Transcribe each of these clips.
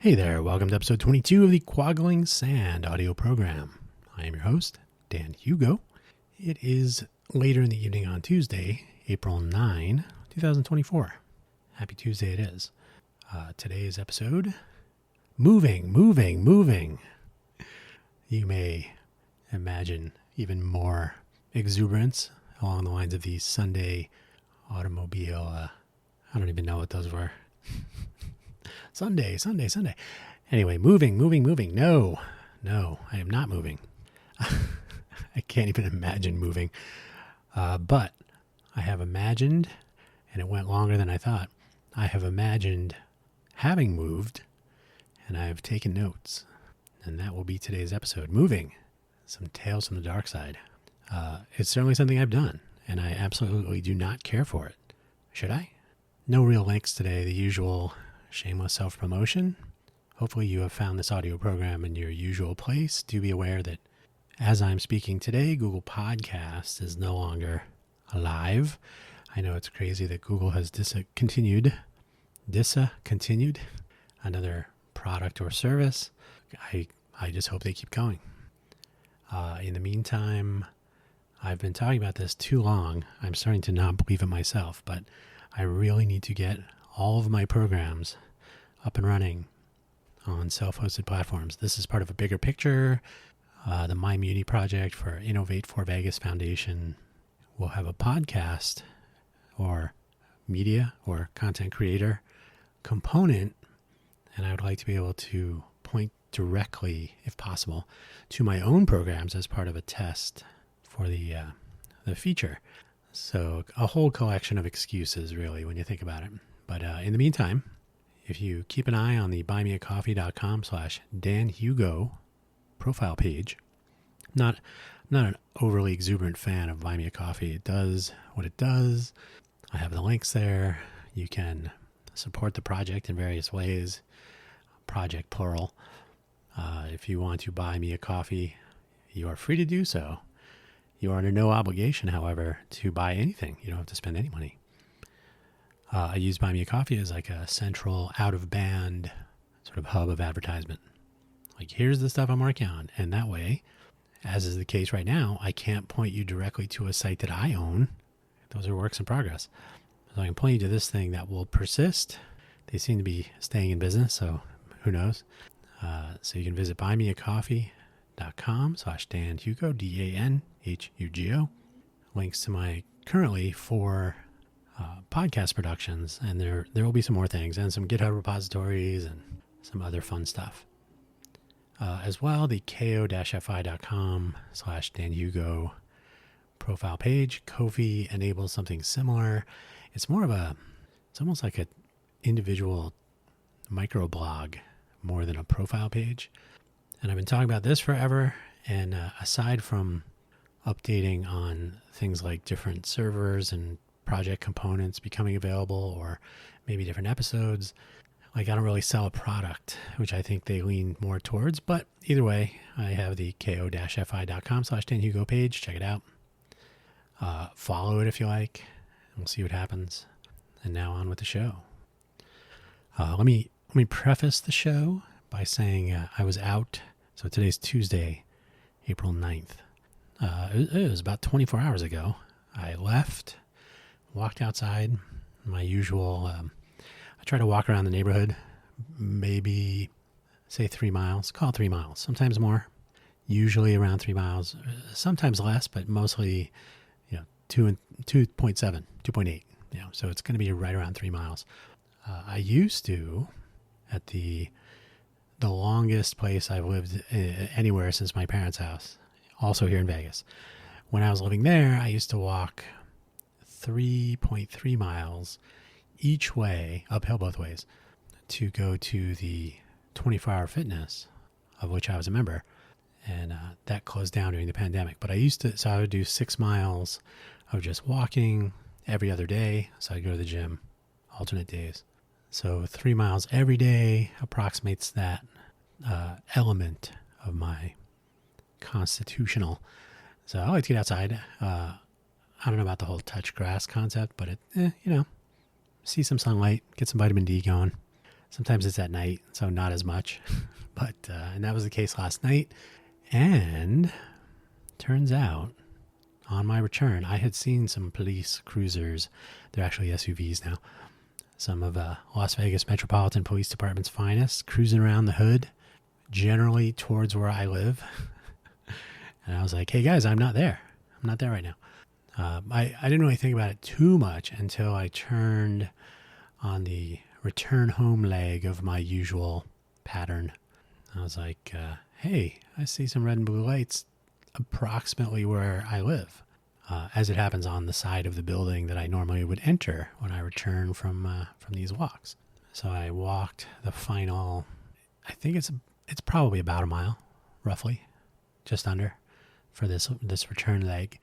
Hey there, welcome to episode 22 of the Quaggling Sand audio program. I am your host, Dan Hugo. It is later in the evening on Tuesday, April 9, 2024. Happy Tuesday it is. Today's episode, moving. You may imagine even more exuberance along the lines of the Sunday automobile, I don't even know what those were. Sunday. Anyway, moving. No, I am not moving. I can't even imagine moving. But I have imagined, and it went longer than I thought, I have imagined having moved, and I have taken notes. And that will be today's episode, moving. Some tales from the dark side. It's certainly something I've done, and I absolutely do not care for it. Should I? No real links today, the usual shameless self-promotion. Hopefully you have found this audio program in your usual place. Do be aware that as I'm speaking today, Google Podcast is no longer alive. I know it's crazy that Google has discontinued another product or service. I just hope they keep going. In the meantime, I've been talking about this too long. I'm starting to not believe it myself, but I really need to get all of my programs up and running on self-hosted platforms. This is part of a bigger picture. The My Muni project for Innovate for Vegas Foundation will have a podcast or media or content creator component, and I would like to be able to point directly, if possible, to my own programs as part of a test for the feature. So a whole collection of excuses, really, when you think about it. But in the meantime, if you keep an eye on the buymeacoffee.com/DanHugo profile page, I'm not an overly exuberant fan of Buy Me a Coffee. It does what it does. I have the links there. You can support the project in various ways. Project plural. If you want to buy me a coffee, you are free to do so. You are under no obligation, however, to buy anything. You don't have to spend any money. I use Buy Me a Coffee as like a central out-of-band sort of hub of advertisement. Like, here's the stuff I'm working on. And that way, as is the case right now, I can't point you directly to a site that I own. Those are works in progress. So I can point you to this thing that will persist. They seem to be staying in business, so who knows? So you can visit buymeacoffee.com/DanHugo, DanHugo. Links to my currently 4 podcast productions, and there will be some more things, and some GitHub repositories and some other fun stuff. As well, the ko-fi.com/DanHugo profile page. Ko-fi enables something similar. It's almost like an individual microblog more than a profile page. And I've been talking about this forever, and aside from updating on things like different servers and project components becoming available, or maybe different episodes, like, I don't really sell a product, which I think they lean more towards. But either way, I have the ko-fi.com/DanHugo page. Check it out. Follow it if you like. We'll see what happens. And now on with the show. Let me preface the show by saying I was out. So today's Tuesday, April 9th. It was about 24 hours ago. I left, walked outside, my usual, I try to walk around the neighborhood, maybe say 3 miles, call it 3 miles, sometimes more, usually around 3 miles, sometimes less, but mostly, 2.7, 2.8, so it's going to be right around 3 miles. I used to, at the longest place I've lived anywhere since my parents' house, also here in Vegas. When I was living there, I used to walk 3.3 miles each way, uphill both ways, to go to the 24-hour fitness, of which I was a member. And that closed down during the pandemic. But I would do 6 miles of just walking every other day. So I'd go to the gym alternate days. So 3 miles every day approximates that element of my constitutional. So I like to get outside. I don't know about the whole touch grass concept, but see some sunlight, get some vitamin D going. Sometimes it's at night, so not as much. But and that was the case last night. And turns out, on my return, I had seen some police cruisers. They're actually SUVs now. Some of Las Vegas Metropolitan Police Department's finest cruising around the hood, generally towards where I live. And I was like, hey guys, I'm not there. I'm not there right now. I didn't really think about it too much until I turned on the return home leg of my usual pattern. I was like, hey, I see some red and blue lights approximately where I live. As it happens on the side of the building that I normally would enter when I return from these walks. So I walked the final, I think it's probably about a mile, roughly, just under, for this return leg.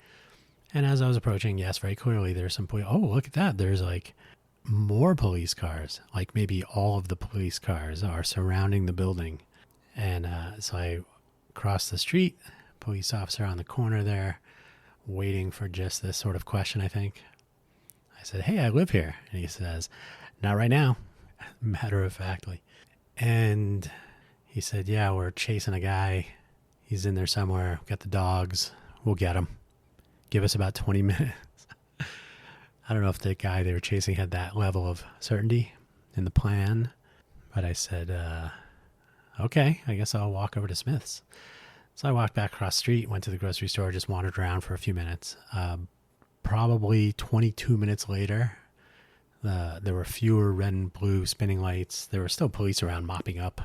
And as I was approaching, yes, very clearly there's some police. Oh, look at that. There's like more police cars. Like maybe all of the police cars are surrounding the building. And so I crossed the street, police officer on the corner there, waiting for just this sort of question, I think. I said, hey, I live here. And he says, not right now, matter of factly. And he said, yeah, we're chasing a guy. He's in there somewhere. We've got the dogs. We'll get him. Give us about 20 minutes. I don't know if the guy they were chasing had that level of certainty in the plan. But I said, okay, I guess I'll walk over to Smith's. So I walked back across the street, went to the grocery store, just wandered around for a few minutes. Probably 22 minutes later, there were fewer red and blue spinning lights. There were still police around mopping up.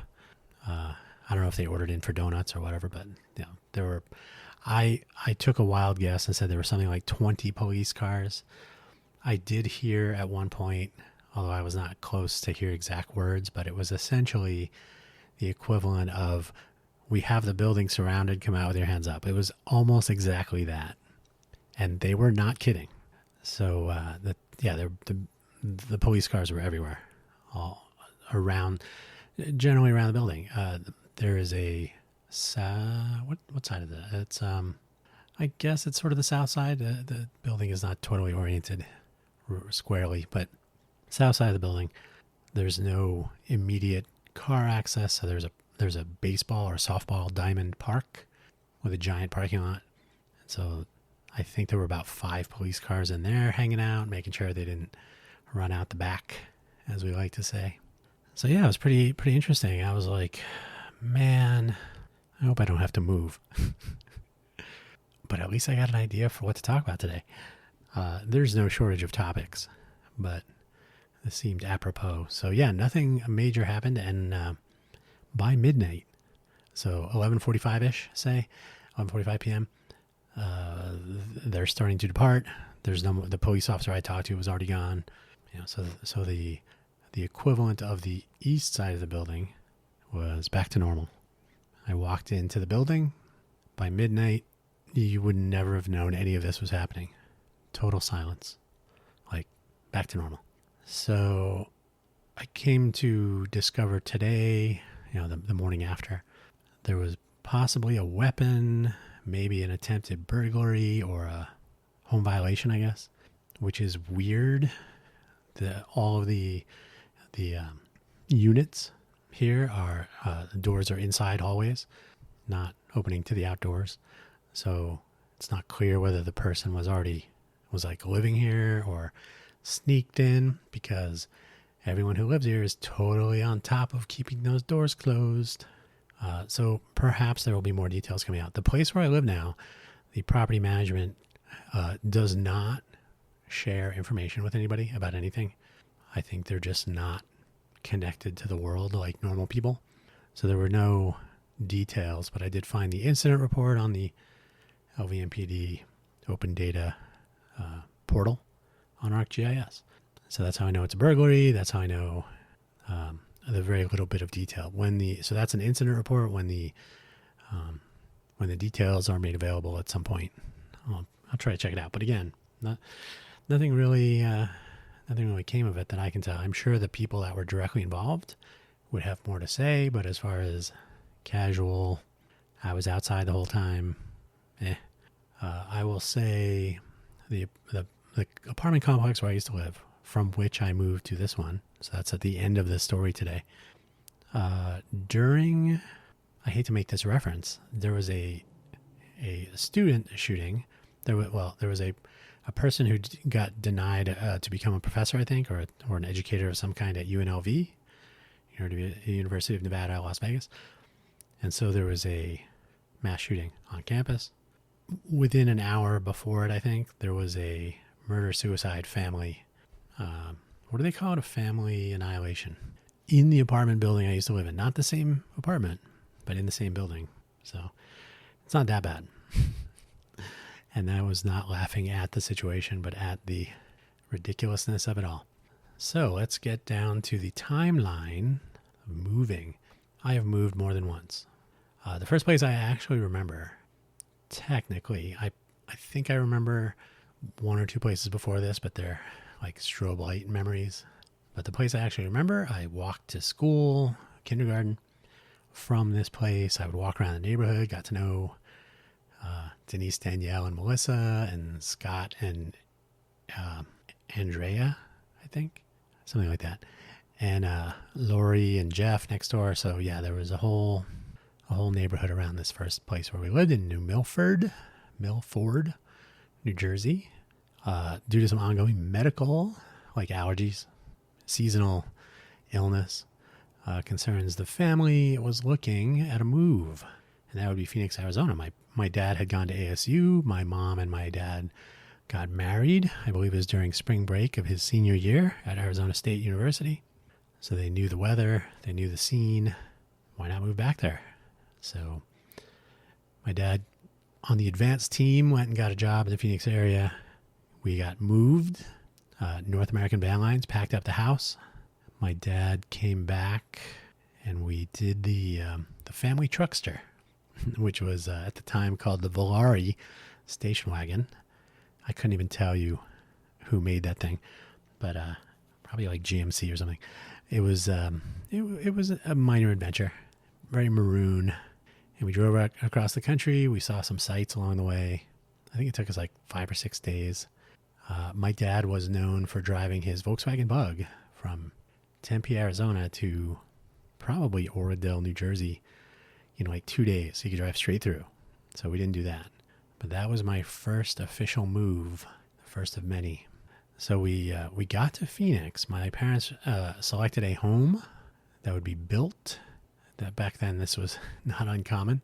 I don't know if they ordered in for donuts or whatever, but there were. I took a wild guess and said there were something like 20 police cars. I did hear at one point, although I was not close to hear exact words, but it was essentially the equivalent of, we have the building surrounded, come out with your hands up. It was almost exactly that. And they were not kidding. So, the police cars were everywhere, all around, generally around the building. There is a, what side of that? It's, I guess it's sort of the south side. The building is not totally oriented squarely, but south side of the building, there's no immediate car access. So there's a baseball or softball diamond park with a giant parking lot. And so I think there were about 5 police cars in there hanging out, making sure they didn't run out the back, as we like to say. So yeah, it was pretty interesting. I was like, man, I hope I don't have to move. But at least I got an idea for what to talk about today. There's no shortage of topics, but this seemed apropos. So yeah, nothing major happened. And by midnight, so 11:45-ish, say, 11:45 p.m., they're starting to depart. The police officer I talked to was already gone. So the equivalent of the east side of the building was back to normal. I walked into the building. By midnight, you would never have known any of this was happening. Total silence. Like, back to normal. So I came to discover today, the morning after, there was possibly a weapon, maybe an attempted burglary or a home violation, I guess, which is weird. All of the units here are, the doors are inside hallways, not opening to the outdoors. So it's not clear whether the person was living here or sneaked in, because everyone who lives here is totally on top of keeping those doors closed. So perhaps there will be more details coming out. The place where I live now, the property management does not share information with anybody about anything. I think they're just not connected to the world like normal people. So there were no details, but I did find the incident report on the LVMPD open data portal on ArcGIS. So that's how I know it's a burglary. That's how I know the very little bit of detail. So that's an incident report. When the details are made available at some point, I'll try to check it out. But again, nothing really came of it that I can tell. I'm sure the people that were directly involved would have more to say, but as far as casual, I was outside the whole time. I will say the apartment complex where I used to live, from which I moved to this one, So that's at the end of the story today. I hate to make this reference, there was a student shooting. There was a person who got denied to become a professor, I think, or an educator of some kind at UNLV, University of Nevada, Las Vegas. And so there was a mass shooting on campus. Within an hour before it, I think, there was a murder-suicide family. What do they call it? A family annihilation. In the apartment building I used to live in. Not the same apartment, but in the same building. So it's not that bad. And I was not laughing at the situation, but at the ridiculousness of it all. So let's get down to the timeline of moving. I have moved more than once. The first place I actually remember, technically, I think I remember one or two places before this, but they're like strobe light memories. But the place I actually remember, I walked to school, kindergarten. From this place, I would walk around the neighborhood, got to know Denise, Danielle, and Melissa, and Scott, and Andrea, I think. Something like that. And Lori and Jeff next door. So yeah, there was a whole neighborhood around this first place where we lived in New Milford, New Jersey. Due to some ongoing medical, like allergies, seasonal illness, concerns, the family was looking at a move, and that would be Phoenix, Arizona. My dad had gone to ASU. My mom and my dad got married. I believe it was during spring break of his senior year at Arizona State University. So they knew the weather, they knew the scene. Why not move back there? So my dad on the advanced team went and got a job in the Phoenix area. We got moved. North American Van Lines packed up the house. My dad came back and we did the family truckster, which was at the time called the Volare station wagon. I couldn't even tell you who made that thing, but probably like GMC or something. It was it was a minor adventure, very maroon, and we drove across the country. We saw some sights along the way. I think it took us like 5 or 6 days. My dad was known for driving his Volkswagen Bug from Tempe, Arizona to probably Oradell, New Jersey in like 2 days. He could drive straight through. So we didn't do that. But that was my first official move, the first of many. So we got to Phoenix. My parents selected a home that would be built. That back then this was not uncommon.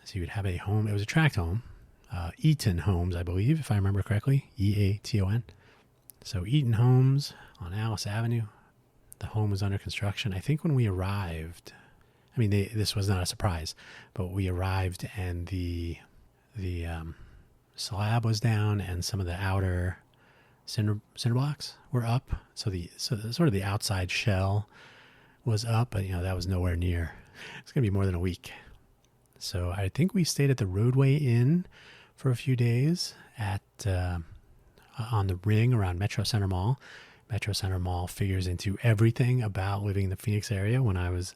So you would have a home. It was a tract home. Eaton Homes, I believe, if I remember correctly. Eaton. So Eaton Homes on Alice Avenue. The home was under construction. I think when we arrived, I mean, this was not a surprise, but we arrived and the slab was down and some of the outer cinder blocks were up. So the sort of the outside shell was up, but that was nowhere near. It's going to be more than a week. So I think we stayed at the Roadway Inn for a few days at on the ring around Metro Center Mall. Metro Center Mall figures into everything about living in the Phoenix area when I was,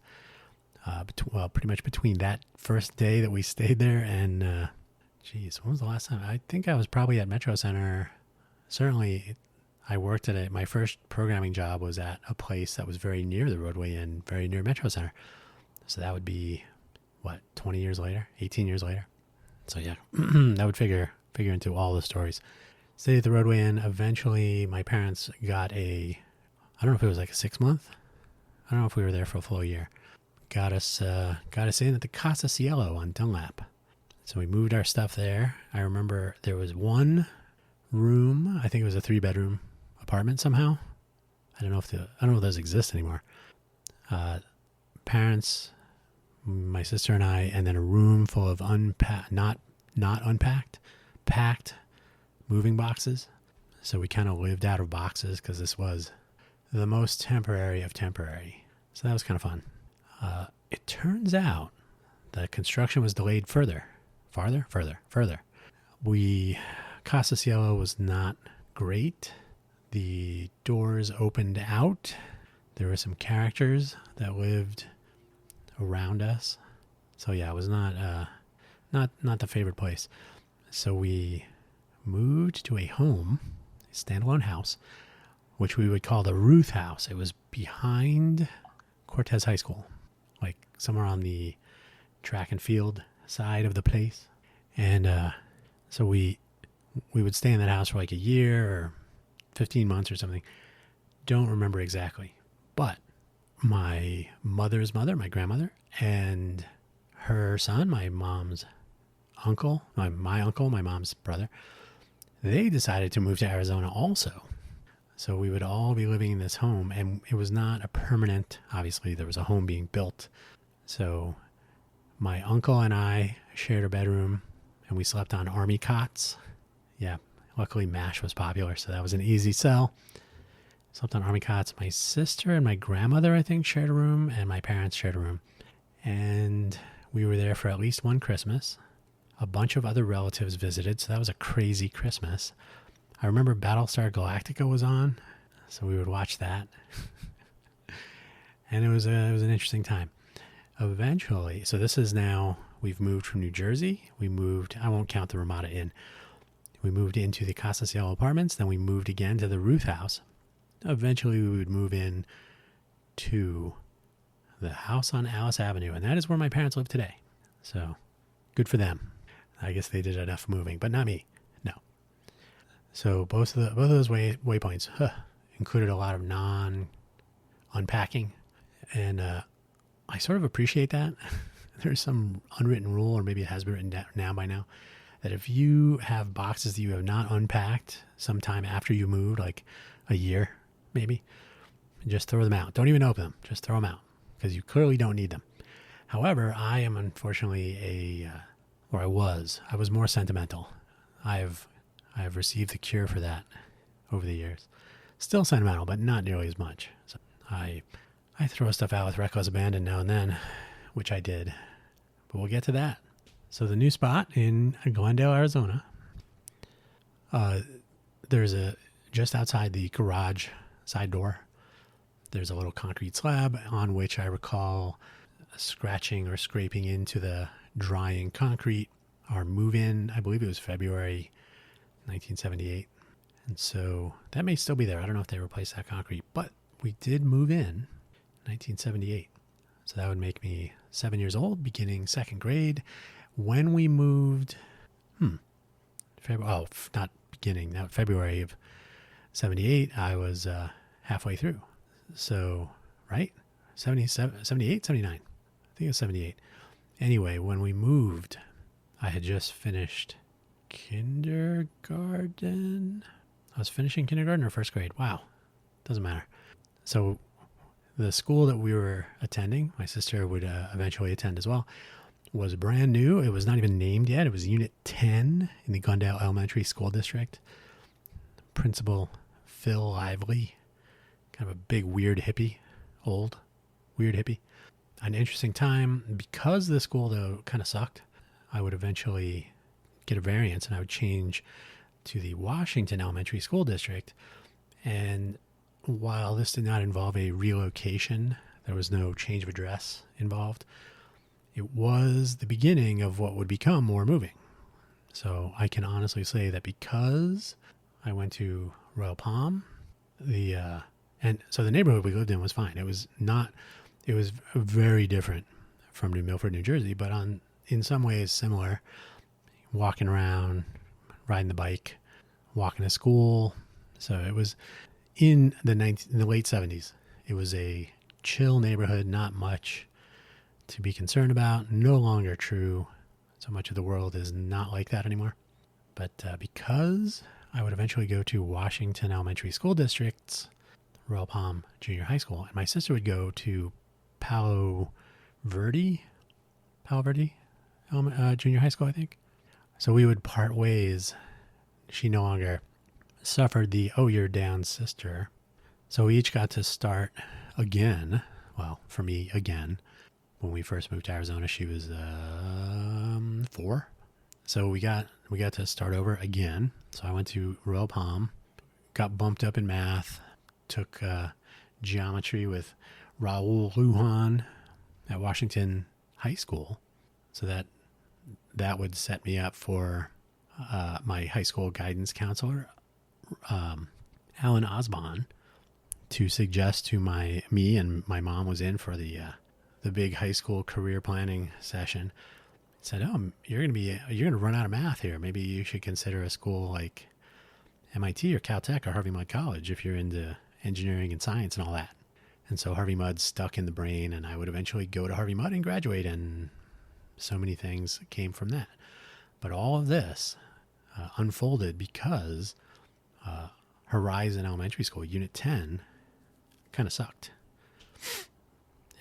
pretty much between that first day that we stayed there and, when was the last time? I think I was probably at Metro Center. Certainly, I worked at it. My first programming job was at a place that was very near the Roadway Inn, very near Metro Center. So that would be, 20 years later, 18 years later. So yeah, that would figure into all the stories. Stayed at the Roadway Inn. Eventually, my parents got I don't know if it was like a 6 month. I don't know if we were there for a full year. Got us in at the Casa Cielo on Dunlap. So we moved our stuff there. I remember there was one room. I think it was a 3-bedroom apartment somehow. I don't know if those exist anymore. Parents, my sister and I, and then a room full of not unpacked, packed moving boxes. So we kind of lived out of boxes because this was the most temporary of temporary. So that was kind of fun. It turns out that construction was delayed further. Casa Cielo was not great. The doors opened out. There were some characters that lived around us. So yeah, it was not the favorite place. So we moved to a home, a standalone house, which we would call the Ruth House. It was behind Cortez High School, like somewhere on the track and field side of the place. And so we would stay in that house for like a year or 15 months or something. Don't remember exactly. But my mother's mother, my grandmother, and her son, my mom's uncle, my uncle, my mom's brother, they decided to move to Arizona also. So we would all be living in this home, and it was not a permanent, obviously there was a home being built. So my uncle and I shared a bedroom, and we slept on army cots. Yeah, luckily MASH was popular, so that was an easy sell. Slept on army cots. My sister and my grandmother, I think, shared a room, and my parents shared a room. And we were there for at least one Christmas. A bunch of other relatives visited, so that was a crazy Christmas. I remember Battlestar Galactica was on, so we would watch that. And it was an interesting time. Eventually, so this is now, we've moved from New Jersey. I won't count the Ramada Inn. We moved into the Casa Cielo apartments, then we moved again to the Ruth House. Eventually, we would move in to the house on Alice Avenue, and that is where my parents live today. So, good for them. I guess they did enough moving, but not me. No. So both of those waypoints included a lot of non-unpacking, and I sort of appreciate that. There's some unwritten rule, or maybe it has been written down by now, that if you have boxes that you have not unpacked sometime after you moved, like a year maybe, just throw them out. Don't even open them. Just throw them out, because you clearly don't need them. However, I am unfortunately I was more sentimental. I have received the cure for that over the years. Still sentimental, but not nearly as much. So I throw stuff out with reckless abandon now and then, which I did. But we'll get to that. So the new spot in Glendale, Arizona, there's just outside the garage side door, there's a little concrete slab on which I recall scratching or scraping into the drying concrete. Our move-in, I believe it was February 1978. And so that may still be there. I don't know if they replaced that concrete, but we did move in 1978. So that would make me 7 years old, beginning second grade. When we moved, February of 78, I was halfway through. So, right? 77, 78, 79. I think it was 78. Anyway, when we moved, I had just finished kindergarten. I was finishing kindergarten or first grade. Wow. Doesn't matter. So the school that we were attending, my sister would eventually attend as well, was brand new. It was not even named yet. It was Unit 10 in the Glendale Elementary School District. Principal Phil Lively, kind of a big weird hippie, old weird hippie. An interesting time. Because the school, though, kind of sucked, I would eventually get a variance and I would change to the Washington Elementary School District. And while this did not involve a relocation, there was no change of address involved, it was the beginning of what would become more moving. So I can honestly say that because I went to Royal Palm, and so the neighborhood we lived in was fine. It was very different from New Milford, New Jersey, but in some ways similar. Walking around, riding the bike, walking to school. So it was in the late 70s. It was a chill neighborhood, not much to be concerned about. No longer true. So much of the world is not like that anymore. But because I would eventually go to Washington Elementary School District's Royal Palm Junior High School, and my sister would go to Palo Verde Junior High School, I think. So we would part ways. She no longer suffered the "oh, you're down" sister. So we each got to start again. Well, for me, again. When we first moved to Arizona, she was 4. So we got to start over again. So I went to Royal Palm, got bumped up in math, took geometry with Raul Lujan at Washington High School. So that would set me up for my high school guidance counselor, Alan Osbon, to suggest to me and my mom was in for the big high school career planning session. Said, "Oh, you're gonna run out of math here. Maybe you should consider a school like MIT or Caltech or Harvey Mudd College if you're into engineering and science and all that." And so Harvey Mudd stuck in the brain, and I would eventually go to Harvey Mudd and graduate, and so many things came from that. But all of this unfolded because Horizon Elementary School, Unit 10, kind of sucked.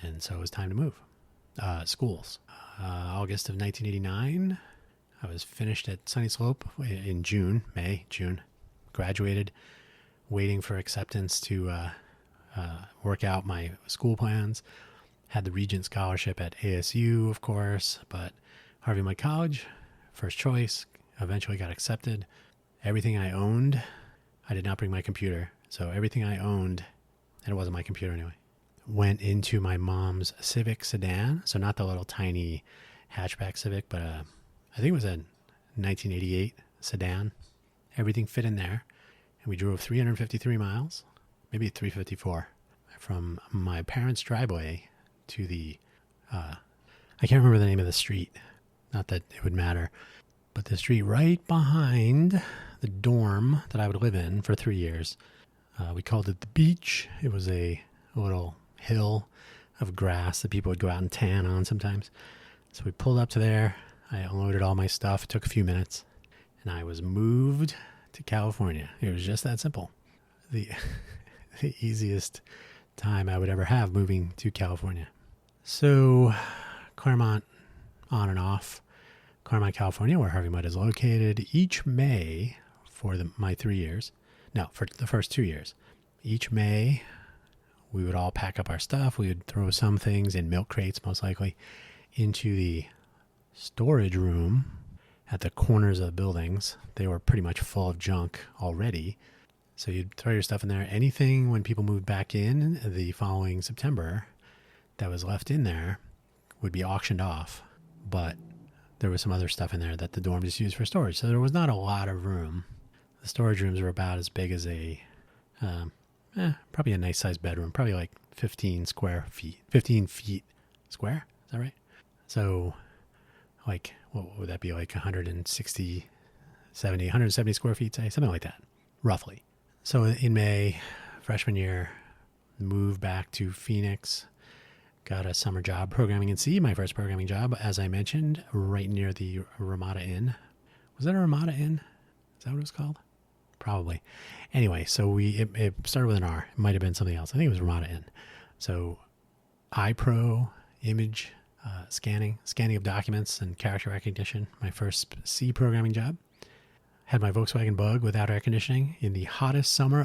And so it was time to move schools. August of 1989, I was finished at Sunny Slope in June, graduated, waiting for acceptance to work out my school plans. Had the Regent Scholarship at ASU, of course, but Harvey Mudd College, first choice, eventually got accepted. Everything I owned, I did not bring my computer, so everything I owned, and it wasn't my computer anyway, went into my mom's Civic sedan. So not the little tiny hatchback Civic, but I think it was a 1988 sedan. Everything fit in there. And we drove 353 miles, maybe 354, from my parents' driveway to the, I can't remember the name of the street. Not that it would matter. But the street right behind the dorm that I would live in for 3 years. We called it the beach. It was a little hill of grass that people would go out and tan on sometimes. So we pulled up to there. I unloaded all my stuff. It took a few minutes. And I was moved to California. It was just that simple. The easiest time I would ever have moving to California. So Claremont on and off. Claremont, California, where Harvey Mudd is located, each May for my 3 years. No, for the first 2 years. Each May, we would all pack up our stuff. We would throw some things in milk crates, most likely, into the storage room at the corners of the buildings. They were pretty much full of junk already. So you'd throw your stuff in there. Anything when people moved back in the following September that was left in there would be auctioned off. But there was some other stuff in there that the dorm just used for storage. So there was not a lot of room. The storage rooms were about as big as probably a nice sized bedroom, probably like 15 feet square. Is that right? So like, what would that be? Like 170 square feet, say, something like that, roughly. So in May, freshman year, moved back to Phoenix, got a summer job programming in C, my first programming job, as I mentioned, right near the Ramada Inn. Was that a Ramada Inn? Is that what it was called? Probably. Anyway, so it started with an R. It might have been something else. I think it was Ramada Inn. So iPro, image scanning of documents and character recognition, my first C programming job. Had my Volkswagen Bug without air conditioning in the hottest summer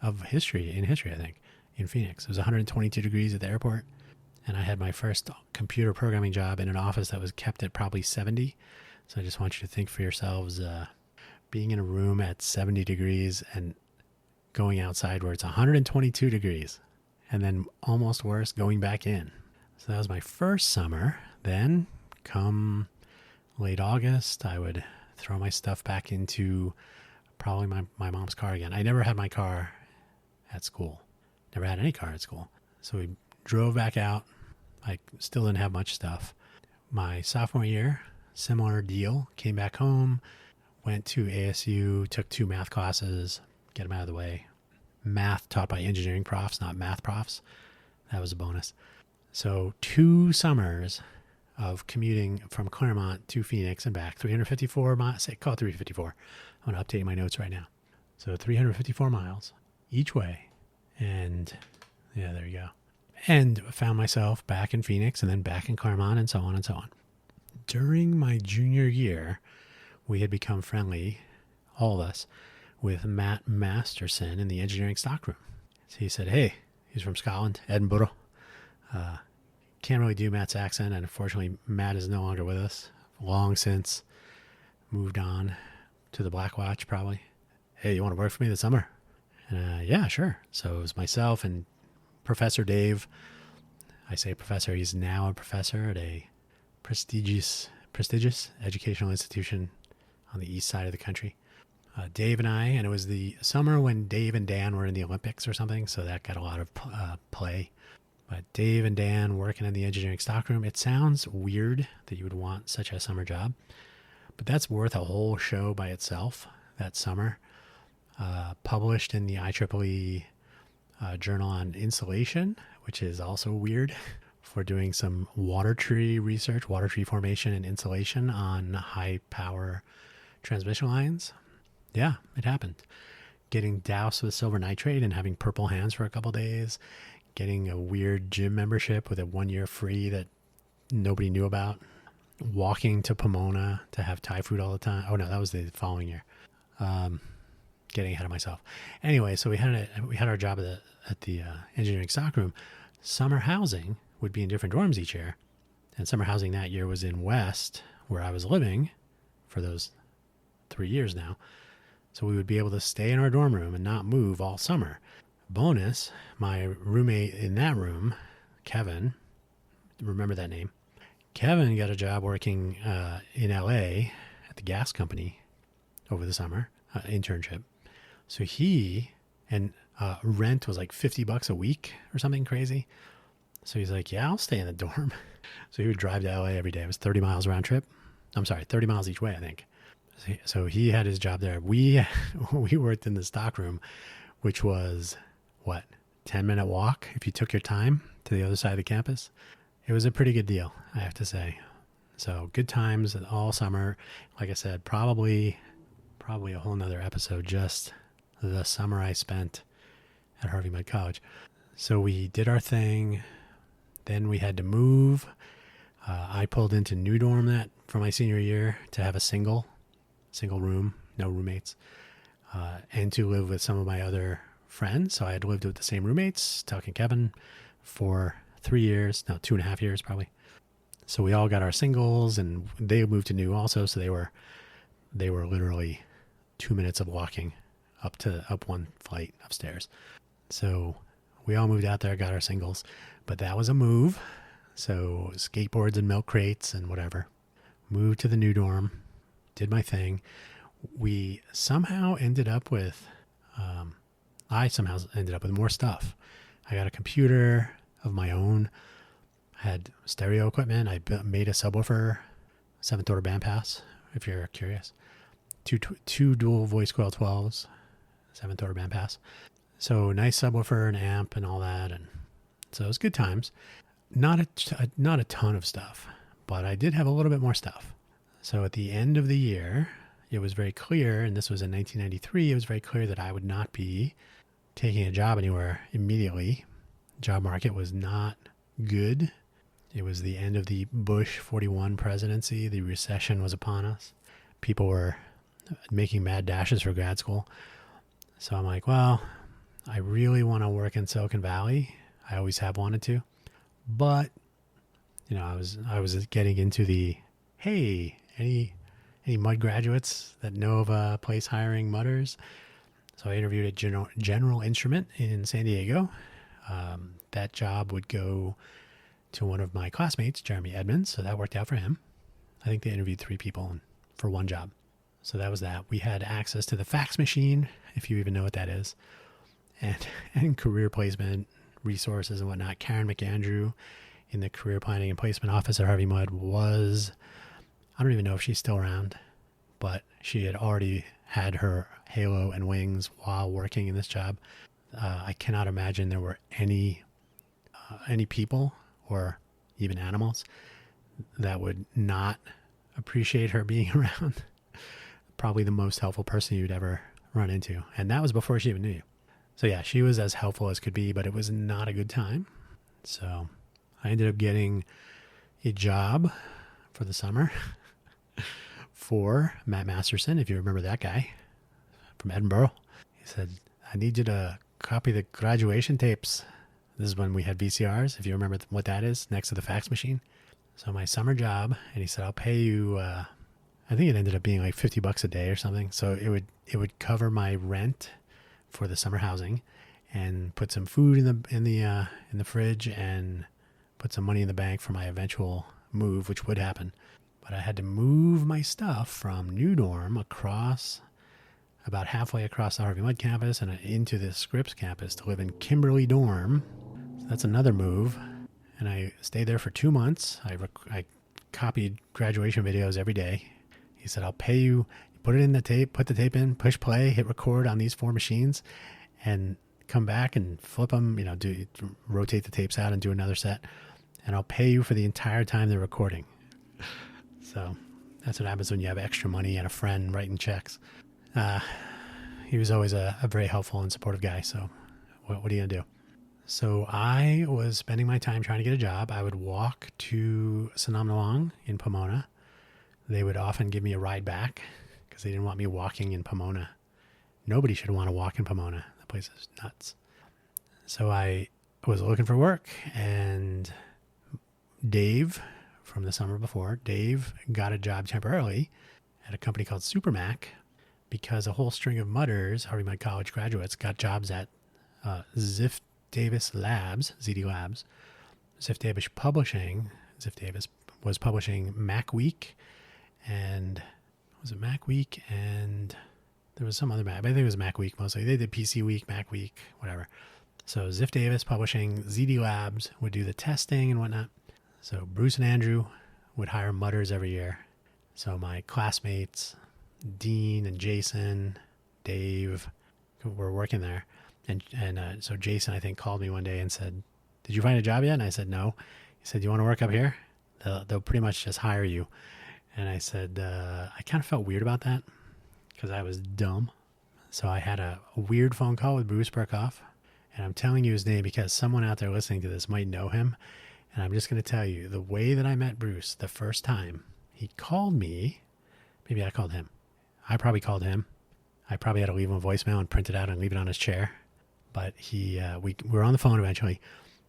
of history, I think, in Phoenix. It was 122 degrees at the airport. And I had my first computer programming job in an office that was kept at probably 70. So I just want you to think for yourselves, being in a room at 70 degrees and going outside where it's 122 degrees. And then almost worse, going back in. So that was my first summer. Then come late August, I would throw my stuff back into probably my mom's car again. I never had my car at school. Never had any car at school. So we drove back out. I still didn't have much stuff. My sophomore year, similar deal. Came back home, went to ASU, took 2 math classes, get them out of the way. Math taught by engineering profs, not math profs. That was a bonus. So 2 summers of commuting from Claremont to Phoenix and back, 354 miles, call it 354. I'm going to update my notes right now. So 354 miles each way. And yeah, there you go. And found myself back in Phoenix and then back in Claremont and so on and so on. During my junior year, we had become friendly, all of us, with Matt Masterson in the engineering stockroom. So he said, hey, he's from Scotland, Edinburgh. Can't really do Matt's accent, and unfortunately, Matt is no longer with us. Long since moved on to the Black Watch, probably. Hey, you want to work for me this summer? Yeah, sure. So it was myself and Professor Dave. I say professor, he's now a professor at a prestigious educational institution on the east side of the country. Dave and I, and it was the summer when Dave and Dan were in the Olympics or something, so that got a lot of play. But Dave and Dan working in the engineering stockroom, it sounds weird that you would want such a summer job, but that's worth a whole show by itself that summer. Published in the IEEE Journal on Insulation, which is also weird for doing some water tree research, water tree formation and insulation on high power transmission lines. Yeah, it happened. Getting doused with silver nitrate and having purple hands for a couple days. Getting a weird gym membership with a 1 year free that nobody knew about. Walking to Pomona to have Thai food all the time. Oh no, that was the following year. Getting ahead of myself. Anyway, so we had our job at the engineering stockroom. Summer housing would be in different dorms each year, and summer housing that year was in West, where I was living for those 3 years now. So we would be able to stay in our dorm room and not move all summer. Bonus, my roommate in that room, Kevin, remember that name? Kevin got a job working in LA at the gas company over the summer, internship. So rent was like $50 a week or something crazy. So he's like, yeah, I'll stay in the dorm. So he would drive to LA every day. It was 30 miles round trip. I'm sorry, 30 miles each way, I think. So he had his job there. We worked in the stockroom, which was, 10-minute walk if you took your time to the other side of the campus. It was a pretty good deal, I have to say. So good times all summer. Like I said, probably a whole nother episode, just the summer I spent at Harvey Mudd College. So we did our thing. Then we had to move. I pulled into new dorm for my senior year to have a single room, no roommates, and to live with some of my other friends. So I had lived with the same roommates, Tuck and Kevin, for 3 years, no, 2.5 years probably. So we all got our singles, and they moved to new also. So they were literally 2 minutes of walking up one flight upstairs. So we all moved out there, got our singles, but that was a move. So skateboards and milk crates and whatever. Moved to the new dorm, did my thing. I somehow ended up with more stuff. I got a computer of my own, had stereo equipment. I made a subwoofer, 7th order bandpass, if you're curious. Two dual voice coil 12s, 7th order bandpass. So nice subwoofer and amp and all that. And so it was good times. Not a ton of stuff, but I did have a little bit more stuff. So at the end of the year, it was very clear, and this was in 1993, it was very clear that I would not be taking a job anywhere immediately. Job market was not good. It was the end of the Bush 41 presidency. The recession was upon us. People were making mad dashes for grad school. So I'm like, well, I really want to work in Silicon Valley. I always have wanted to. But, I was getting into the, hey, any Mudd graduates that know of a place hiring Mudders? So I interviewed at General Instrument in San Diego. That job would go to one of my classmates, Jeremy Edmonds. So that worked out for him. I think they interviewed 3 people for one job. So that was that. We had access to the fax machine, if you even know what that is, and career placement resources and whatnot. Karen McAndrew in the career planning and placement office at Harvey Mudd I don't even know if she's still around, but she had already had her halo and wings while working in this job. I cannot imagine there were any people or even animals that would not appreciate her being around. Probably the most helpful person you'd ever run into. And that was before she even knew you. So yeah, she was as helpful as could be, but it was not a good time. So I ended up getting a job for the summer for Matt Masterson, if you remember that guy from Edinburgh. He said, I need you to copy the graduation tapes. This is when we had VCRs, if you remember what that is, next to the fax machine. So my summer job, and he said, I'll pay you, I think it ended up being like $50 a day or something. So it would cover my rent for the summer housing and put some food in the fridge and put some money in the bank for my eventual move, which would happen. But I had to move my stuff from new dorm across about halfway across the Harvey Mudd campus and into the Scripps campus to live in Kimberly dorm. So that's another move. And I stayed there for 2 months. I copied graduation videos every day. He said, I'll pay you, put it in the tape, put the tape in, push play, hit record on these 4 machines, and come back and flip them, rotate the tapes out and do another set. And I'll pay you for the entire time they're recording. So that's what happens when you have extra money and a friend writing checks. He was always a very helpful and supportive guy. So what are you going to do? So I was spending my time trying to get a job. I would walk to Sonamnalong in Pomona. They would often give me a ride back because they didn't want me walking in Pomona. Nobody should want to walk in Pomona. The place is nuts. So I was looking for work, and Dave from the summer before, Dave got a job temporarily at a company called Supermac because a whole string of Mudders, Harvey Mudd College graduates, got jobs at Ziff Davis Labs, ZD Labs. Ziff Davis Publishing. Ziff Davis was publishing Mac Week, and was it Mac Week? And there was some other Mac. I think it was Mac Week mostly. They did PC Week, Mac Week, whatever. So Ziff Davis Publishing, ZD Labs would do the testing and whatnot. So Bruce and Andrew would hire Mudders every year. So my classmates, Dean and Jason, Dave, were working there. And so Jason, I think, called me one day and said, did you find a job yet? And I said, no. He said, do you want to work up here? They'll pretty much just hire you. And I said, I kind of felt weird about that because I was dumb. So I had a weird phone call with Bruce Burkhoff. And I'm telling you his name because someone out there listening to this might know him. And I'm just going to tell you, the way that I met Bruce the first time, he called me. Maybe I called him. I probably called him. I probably had to leave him a voicemail and print it out and leave it on his chair. But we were on the phone eventually.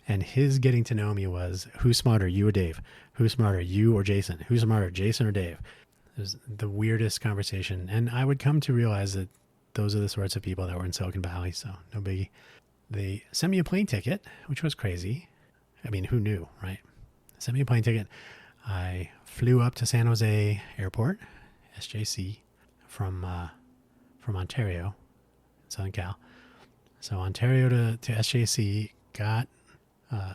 And his getting to know me was, who's smarter, you or Dave? Who's smarter, you or Jason? Who's smarter, Jason or Dave? It was the weirdest conversation. And I would come to realize that those are the sorts of people that were in Silicon Valley, so no biggie. They sent me a plane ticket, which was crazy. I mean, who knew, right? Sent me a plane ticket. I flew up to San Jose Airport, SJC, from Ontario, Southern Cal. So Ontario to SJC,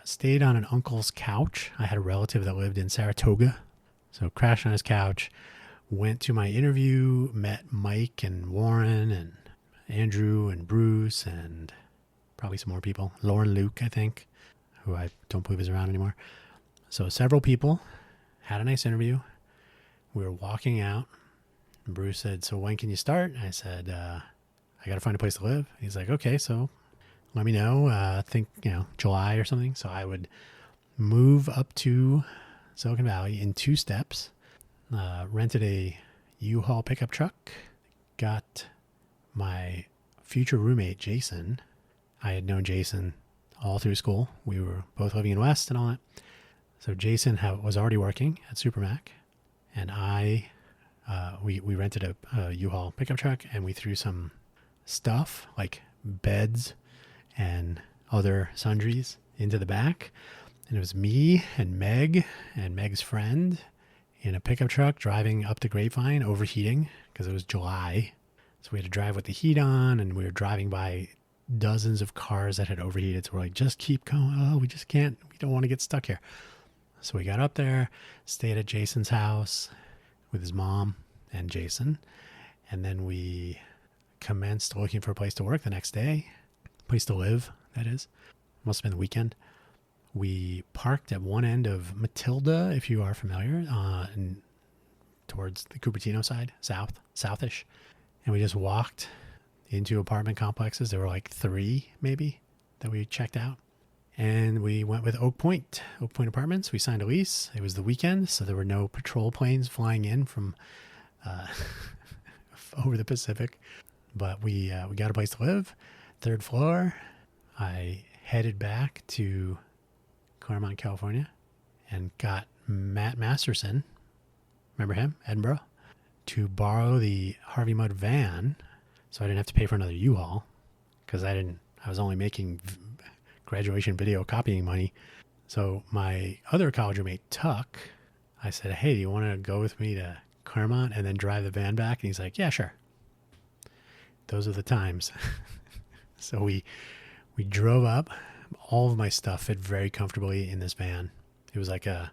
stayed on an uncle's couch. I had a relative that lived in Saratoga. So crashed on his couch, went to my interview, met Mike and Warren and Andrew and Bruce and probably some more people. Lauren Luke, I think, who I don't believe is around anymore. So several people, had a nice interview. We were walking out. And Bruce said, so when can you start? I said, I got to find a place to live. He's like, okay, so let me know. Think, July or something. So I would move up to Silicon Valley in 2 steps, rented a U-Haul pickup truck, got my future roommate, Jason. I had known Jason all through school. We were both living in West and all that. So Jason was already working at Supermac, and we rented a U-Haul pickup truck, and we threw some stuff like beds and other sundries into the back. And it was me and Meg's friend in a pickup truck driving up to Grapevine, overheating because it was July. So we had to drive with the heat on, and we were driving by dozens of cars that had overheated. So we're like, just keep going. Oh, we just can't. We don't want to get stuck here. So we got up there, stayed at Jason's house with his mom and Jason. And then we commenced looking for a place to work the next day. Place to live, that is. Must have been the weekend. We parked at one end of Matilda, if you are familiar, towards the Cupertino side, southish. And we just walked into apartment complexes. There were like 3, maybe, that we checked out. And we went with Oak Point Apartments. We signed a lease. It was the weekend, so there were no patrol planes flying in from over the Pacific. But we got a place to live, 3rd floor. I headed back to Claremont, California, and got Matt Masterson, remember him, Edinburgh, to borrow the Harvey Mudd van, so I didn't have to pay for another U-Haul, because I was only making graduation video copying money. So my other college roommate, Tuck, I said, hey, do you want to go with me to Claremont and then drive the van back? And he's like, yeah, sure. those are the times. So we drove up. All of my stuff fit very comfortably in this van. It was like it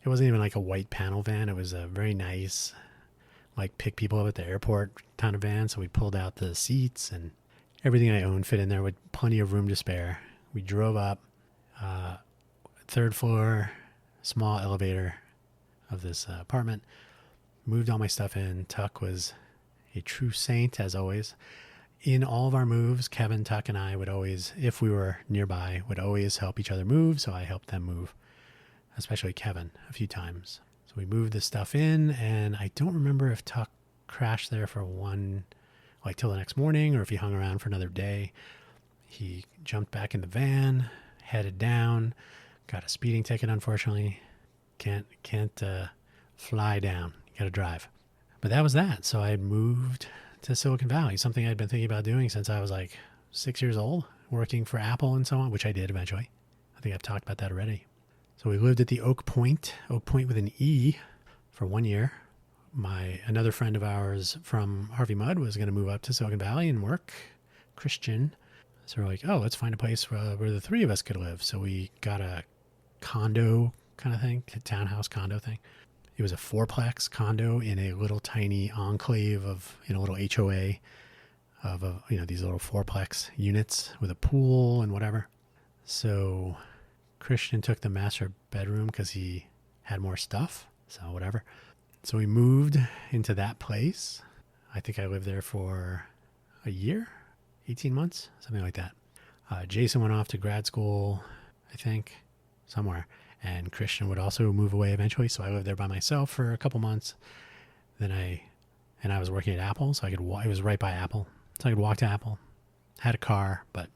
wasn't even like a white panel van. It was a very nice, like pick people up at the airport kind of van. So we pulled out the seats and everything I owned fit in there with plenty of room to spare. We drove up, third floor, small elevator of this apartment, moved all my stuff in. Tuck was a true saint, as always. In all of our moves, Kevin, Tuck, and I would always, if we were nearby, would always help each other move. So I helped them move, especially Kevin, a few times. So we moved the stuff in, and I don't remember if Tuck crashed there for till the next morning, or if he hung around for another day. He jumped back in the van, headed down, got a speeding ticket, unfortunately. Can't fly down. You got to drive. But that was that. So I had moved to Silicon Valley, something I'd been thinking about doing since I was like 6 years old, working for Apple and so on, which I did eventually. I think I've talked about that already. So we lived at the Oak Point with an E, for 1 year. Another friend of ours from Harvey Mudd was going to move up to Silicon Valley and work, Christian. So we're like, oh, let's find a place where the three of us could live. So we got a condo kind of thing, a townhouse condo thing. It was a fourplex condo in a little tiny enclave in a little HOA of these little fourplex units with a pool and whatever. So Christian took the master bedroom because he had more stuff. So whatever. So we moved into that place. I think I lived there for a year, 18 months, something like that. Jason went off to grad school, I think, somewhere. And Christian would also move away eventually. So I lived there by myself for a couple months. Then I was working at Apple, so it was right by Apple. So I could walk to Apple. Had a car, but...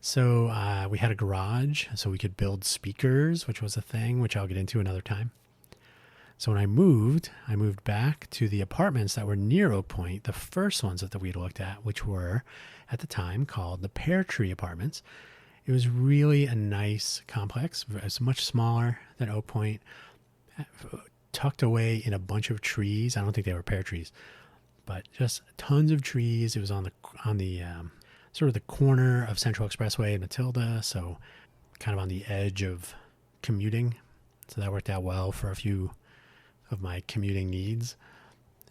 So we had a garage, so we could build speakers, which was a thing, which I'll get into another time. So when I moved back to the apartments that were near Oak Point, the first ones that we'd looked at, which were at the time called the Pear Tree Apartments. It was really a nice complex. It's much smaller than Oak Point, tucked away in a bunch of trees. I don't think they were pear trees, but just tons of trees. It was on the sort of the corner of Central Expressway and Matilda, so kind of on the edge of commuting. So that worked out well for a few of my commuting needs.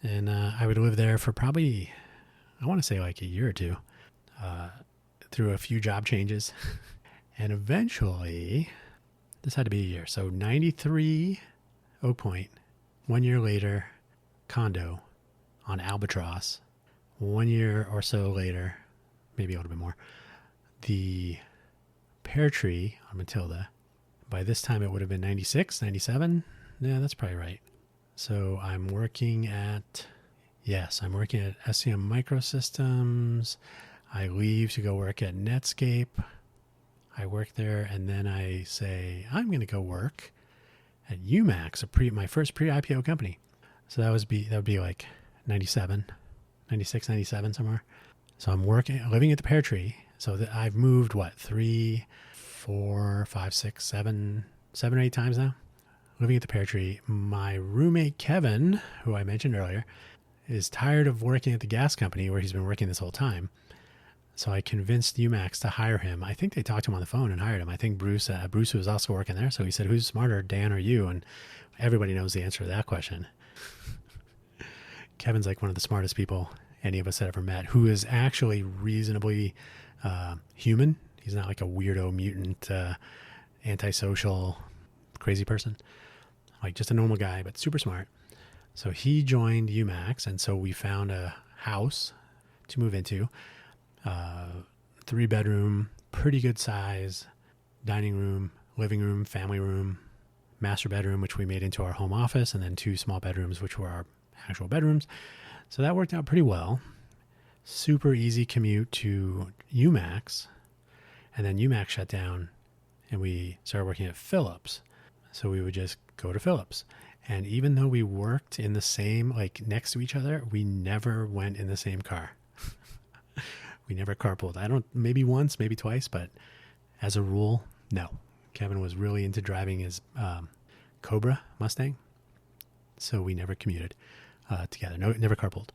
And I would live there for probably, I want to say like a year or two, through a few job changes. And eventually, this had to be a year. So 93, Oak Point. 1 year later, condo on Albatross. 1 year or so later, maybe a little bit more, the Pear Tree on Matilda. By this time, it would have been 96, 97. Yeah, that's probably right. So I'm working at SCM Microsystems. I leave to go work at Netscape. I work there, and then I say, I'm going to go work at UMax, my first pre-IPO company. So that would be like 97, 96, 97 somewhere. So I'm living at the Pear Tree. So I've moved, 3, 4, 5, 6, 7 or 8 times now. Living at the Pear Tree. My roommate, Kevin, who I mentioned earlier, is tired of working at the gas company where he's been working this whole time. So I convinced UMax to hire him. I think they talked to him on the phone and hired him. I think Bruce was also working there. So he said, who's smarter, Dan or you? And everybody knows the answer to that question. Kevin's like one of the smartest people any of us had ever met, who is actually reasonably human. He's not like a weirdo, mutant, antisocial, crazy person. Like just a normal guy, but super smart. So he joined UMax, and so we found a house to move into. 3-bedroom, pretty good size, dining room, living room, family room, master bedroom, which we made into our home office, and then 2 small bedrooms, which were our actual bedrooms. So that worked out pretty well. Super easy commute to UMax. And then UMax shut down, and we started working at Philips. So we would just go to Philips. And even though we worked in the same, next to each other, we never went in the same car. We never carpooled. Maybe once, maybe twice, but as a rule, no. Kevin was really into driving his Cobra Mustang, so we never commuted together. No, never carpooled.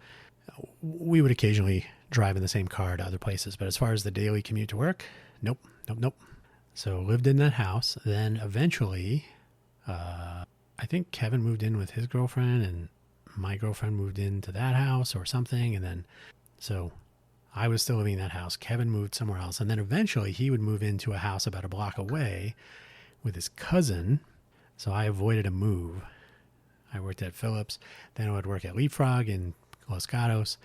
We would occasionally drive in the same car to other places, but as far as the daily commute to work, nope, nope, nope. So lived in that house. Then eventually, I think Kevin moved in with his girlfriend and my girlfriend moved into that house or something. And then, so I was still living in that house. Kevin moved somewhere else. And then eventually he would move into a house about a block away with his cousin. So I avoided a move. I worked at Phillips. Then I would work at Leapfrog in Los Gatos.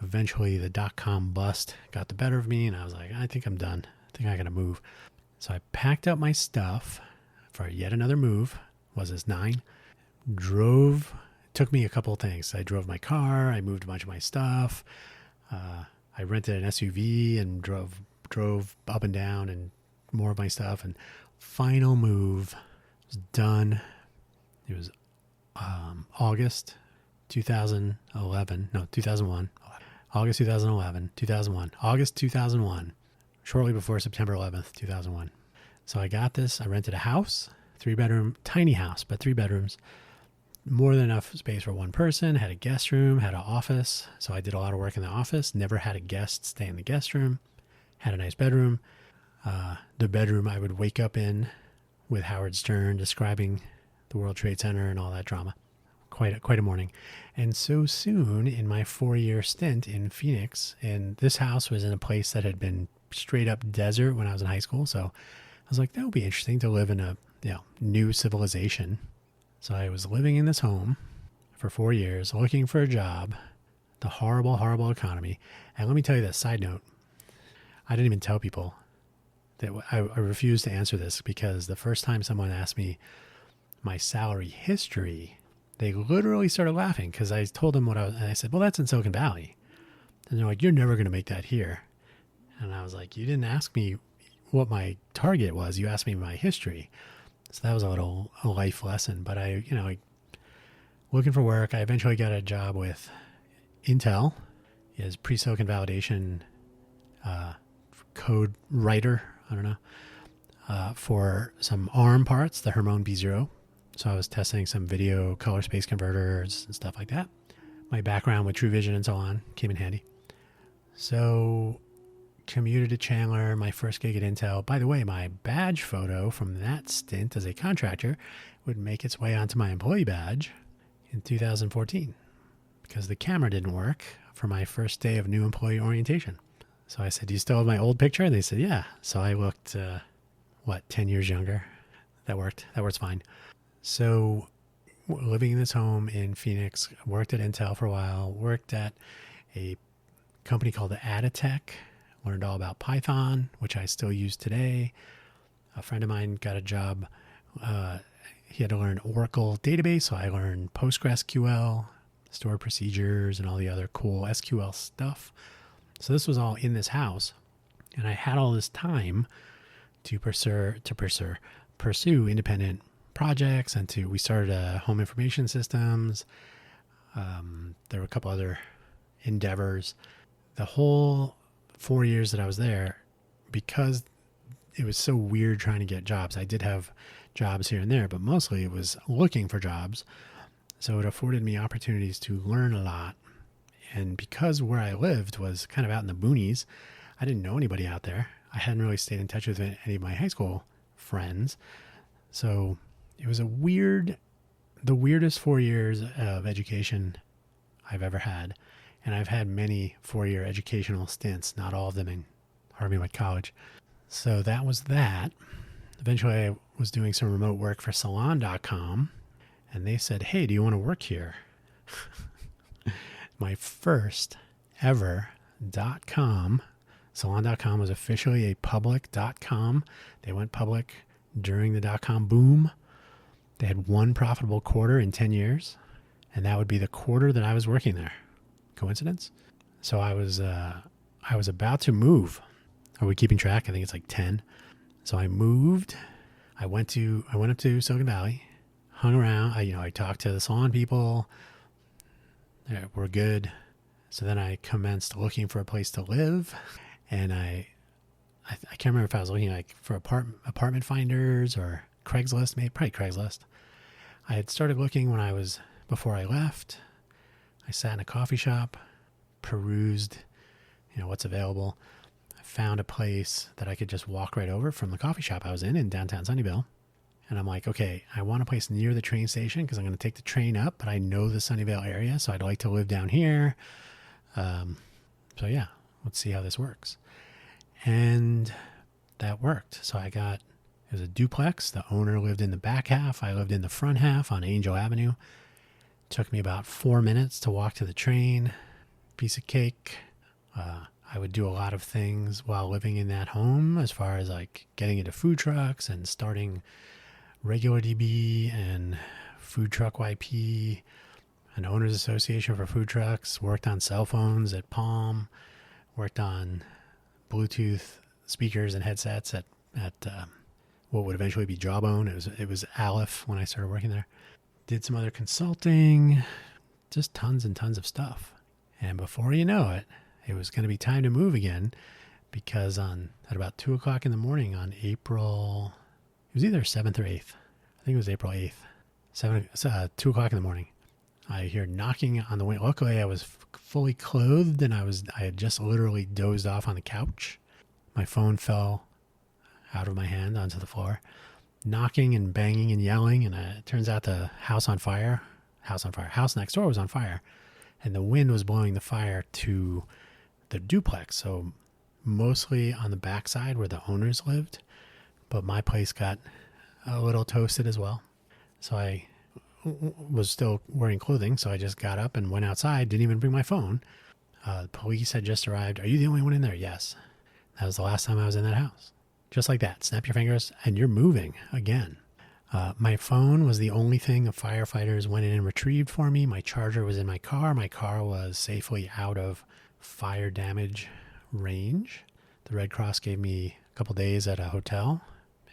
Eventually the .com bust got the better of me. And I was like, I think I'm done. I think I got to move. So I packed up my stuff for yet another move. Was this 9? Drove. It took me a couple of things. I drove my car. I moved a bunch of my stuff. I rented an SUV and drove up and down and more of my stuff. And final move was done. It was August 2011. No, 2001. August 2011. 2001. August 2001. Shortly before September 11th, 2001. So I got this. I rented a house, 3-bedroom, tiny house, but 3 bedrooms. More than enough space for one person, had a guest room, had an office. So I did a lot of work in the office, never had a guest stay in the guest room, had a nice bedroom. The bedroom I would wake up in with Howard Stern describing the World Trade Center and all that drama. Quite a morning. And so soon in my 4-year stint in Phoenix, and this house was in a place that had been straight up desert when I was in high school. So I was like, that would be interesting to live in a new civilization. So I was living in this home for 4 years, looking for a job, the horrible, horrible economy. And let me tell you this, side note, I didn't even tell people that I refused to answer this because the first time someone asked me my salary history, they literally started laughing because I told them and I said, well, that's in Silicon Valley. And they're like, you're never going to make that here. And I was like, you didn't ask me what my target was. You asked me my history. So that was a life lesson. But looking for work, I eventually got a job with Intel as pre-silicon validation code writer, I don't know, for some ARM parts, the Hermon B0. So I was testing some video color space converters and stuff like that. My background with True Vision and so on came in handy. So commuted to Chandler, my first gig at Intel. By the way, my badge photo from that stint as a contractor would make its way onto my employee badge in 2014 because the camera didn't work for my first day of new employee orientation. So I said, do you still have my old picture? And they said, yeah. So I looked, 10 years younger. That worked. That works fine. So living in this home in Phoenix, worked at Intel for a while, worked at a company called Aditech, learned all about Python, which I still use today. A friend of mine got a job. He had to learn Oracle database, so I learned PostgreSQL, stored procedures, and all the other cool SQL stuff. So this was all in this house, and I had all this time to pursue independent projects, and we started home information systems. There were a couple other endeavors. The whole 4 years that I was there, because it was so weird trying to get jobs. I did have jobs here and there, but mostly it was looking for jobs. So it afforded me opportunities to learn a lot. And because where I lived was kind of out in the boonies, I didn't know anybody out there. I hadn't really stayed in touch with any of my high school friends. So it was the weirdest 4 years of education I've ever had. And I've had many 4-year educational stints, not all of them in Harvey Mudd College. So that was that. Eventually I was doing some remote work for Salon.com, and they said, hey, do you want to work here? My first ever .com. Salon.com was officially a public .com. They went public during the .com boom. They had one profitable quarter in 10 years, and that would be the quarter that I was working there. Coincidence? So I was about to move. Are we keeping track? I think it's like 10. So I moved. I went up to Silicon Valley, hung around. I talked to the salon people. We're good. So then I commenced looking for a place to live, and I can't remember if I was looking like for apartment finders or Craigslist, maybe probably Craigslist. I had started looking before I left. I sat in a coffee shop, perused, what's available. I found a place that I could just walk right over from the coffee shop I was in downtown Sunnyvale. And I'm like, okay, I want a place near the train station because I'm going to take the train up, but I know the Sunnyvale area, so I'd like to live down here. So yeah, let's see how this works. And that worked. So it was a duplex. The owner lived in the back half. I lived in the front half on Angel Avenue. Took me about 4 minutes to walk to the train. Piece of cake. I would do a lot of things while living in that home, as far as like getting into food trucks and starting Regular DB and Food Truck YP, an owners association for food trucks. Worked on cell phones at Palm. Worked on Bluetooth speakers and headsets at what would eventually be Jawbone. It was Aleph when I started working there. Did some other consulting, just tons and tons of stuff. And before you know it, it was going to be time to move again, because at about 2 o'clock in the morning on April, it was either 7th or 8th. I think it was April 8th, 2 o'clock in the morning. I hear knocking on the window. Luckily, I was fully clothed and I had just literally dozed off on the couch. My phone fell out of my hand onto the floor. Knocking and banging and yelling, and it turns out the house next door was on fire, and the wind was blowing the fire to the duplex, so mostly on the backside where the owners lived, but my place got a little toasted as well. So I was still wearing clothing, so I just got up and went outside, didn't even bring my phone. The police had just arrived. Are you the only one in there? Yes. That was the last time I was in that house. Just like that. Snap your fingers and you're moving again. My phone was the only thing the firefighters went in and retrieved for me. My charger was in my car. My car was safely out of fire damage range. The Red Cross gave me a couple days at a hotel.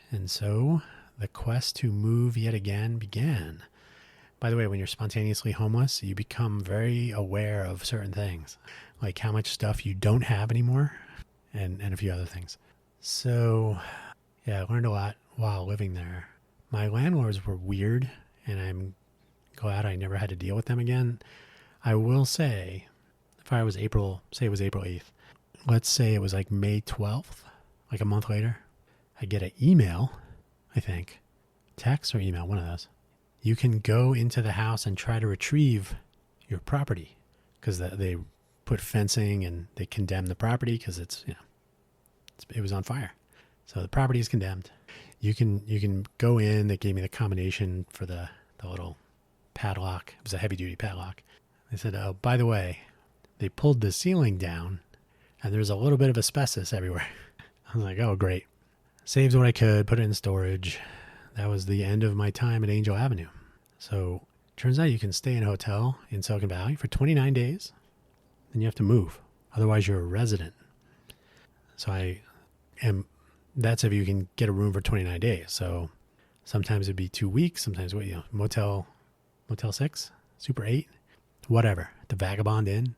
And so the quest to move yet again began. By the way, when you're spontaneously homeless, you become very aware of certain things, like how much stuff you don't have anymore and a few other things. So, yeah, I learned a lot while living there. My landlords were weird, and I'm glad I never had to deal with them again. I will say, if I was April 8th, let's say it was like May 12th, like a month later, I get an email, I think, text or email, one of those. You can go into the house and try to retrieve your property, because they put fencing and they condemn the property because it was on fire. So the property is condemned. You can go in. They gave me the combination for the little padlock. It was a heavy duty padlock. They said, oh, by the way, they pulled the ceiling down and there's a little bit of asbestos everywhere. I was like, oh, great. Saved what I could, put it in storage. That was the end of my time at Angel Avenue. So turns out you can stay in a hotel in Silicon Valley for 29 days. Then you have to move. Otherwise, you're a resident. So that's if you can get a room for 29 days. So sometimes it'd be 2 weeks, sometimes Motel 6, Super 8, whatever, the Vagabond Inn.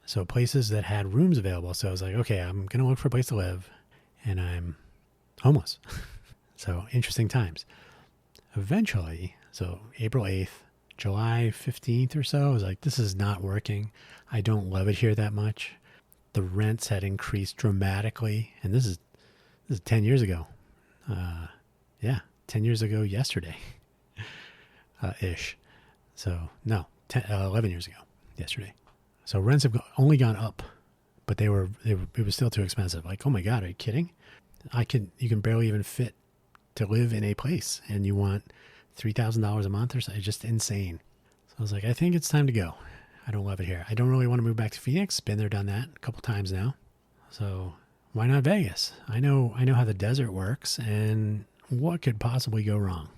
So places that had rooms available. So I was like, okay, I'm going to look for a place to live, and I'm homeless. So interesting times. Eventually, so April 8th, July 15th or so, I was like, this is not working. I don't love it here that much. The rents had increased dramatically, and this is 10 years ago. 10 years ago yesterday, ish. So no, 11 years ago yesterday. So rents have only gone up, but it was still too expensive. Like, oh my God, are you kidding? You can barely even fit to live in a place, and you want $3,000 a month or so. It's just insane. So I was like, I think it's time to go. I don't love it here. I don't really want to move back to Phoenix. Been there, done that a couple times now. So why not Vegas? I know how the desert works, and what could possibly go wrong?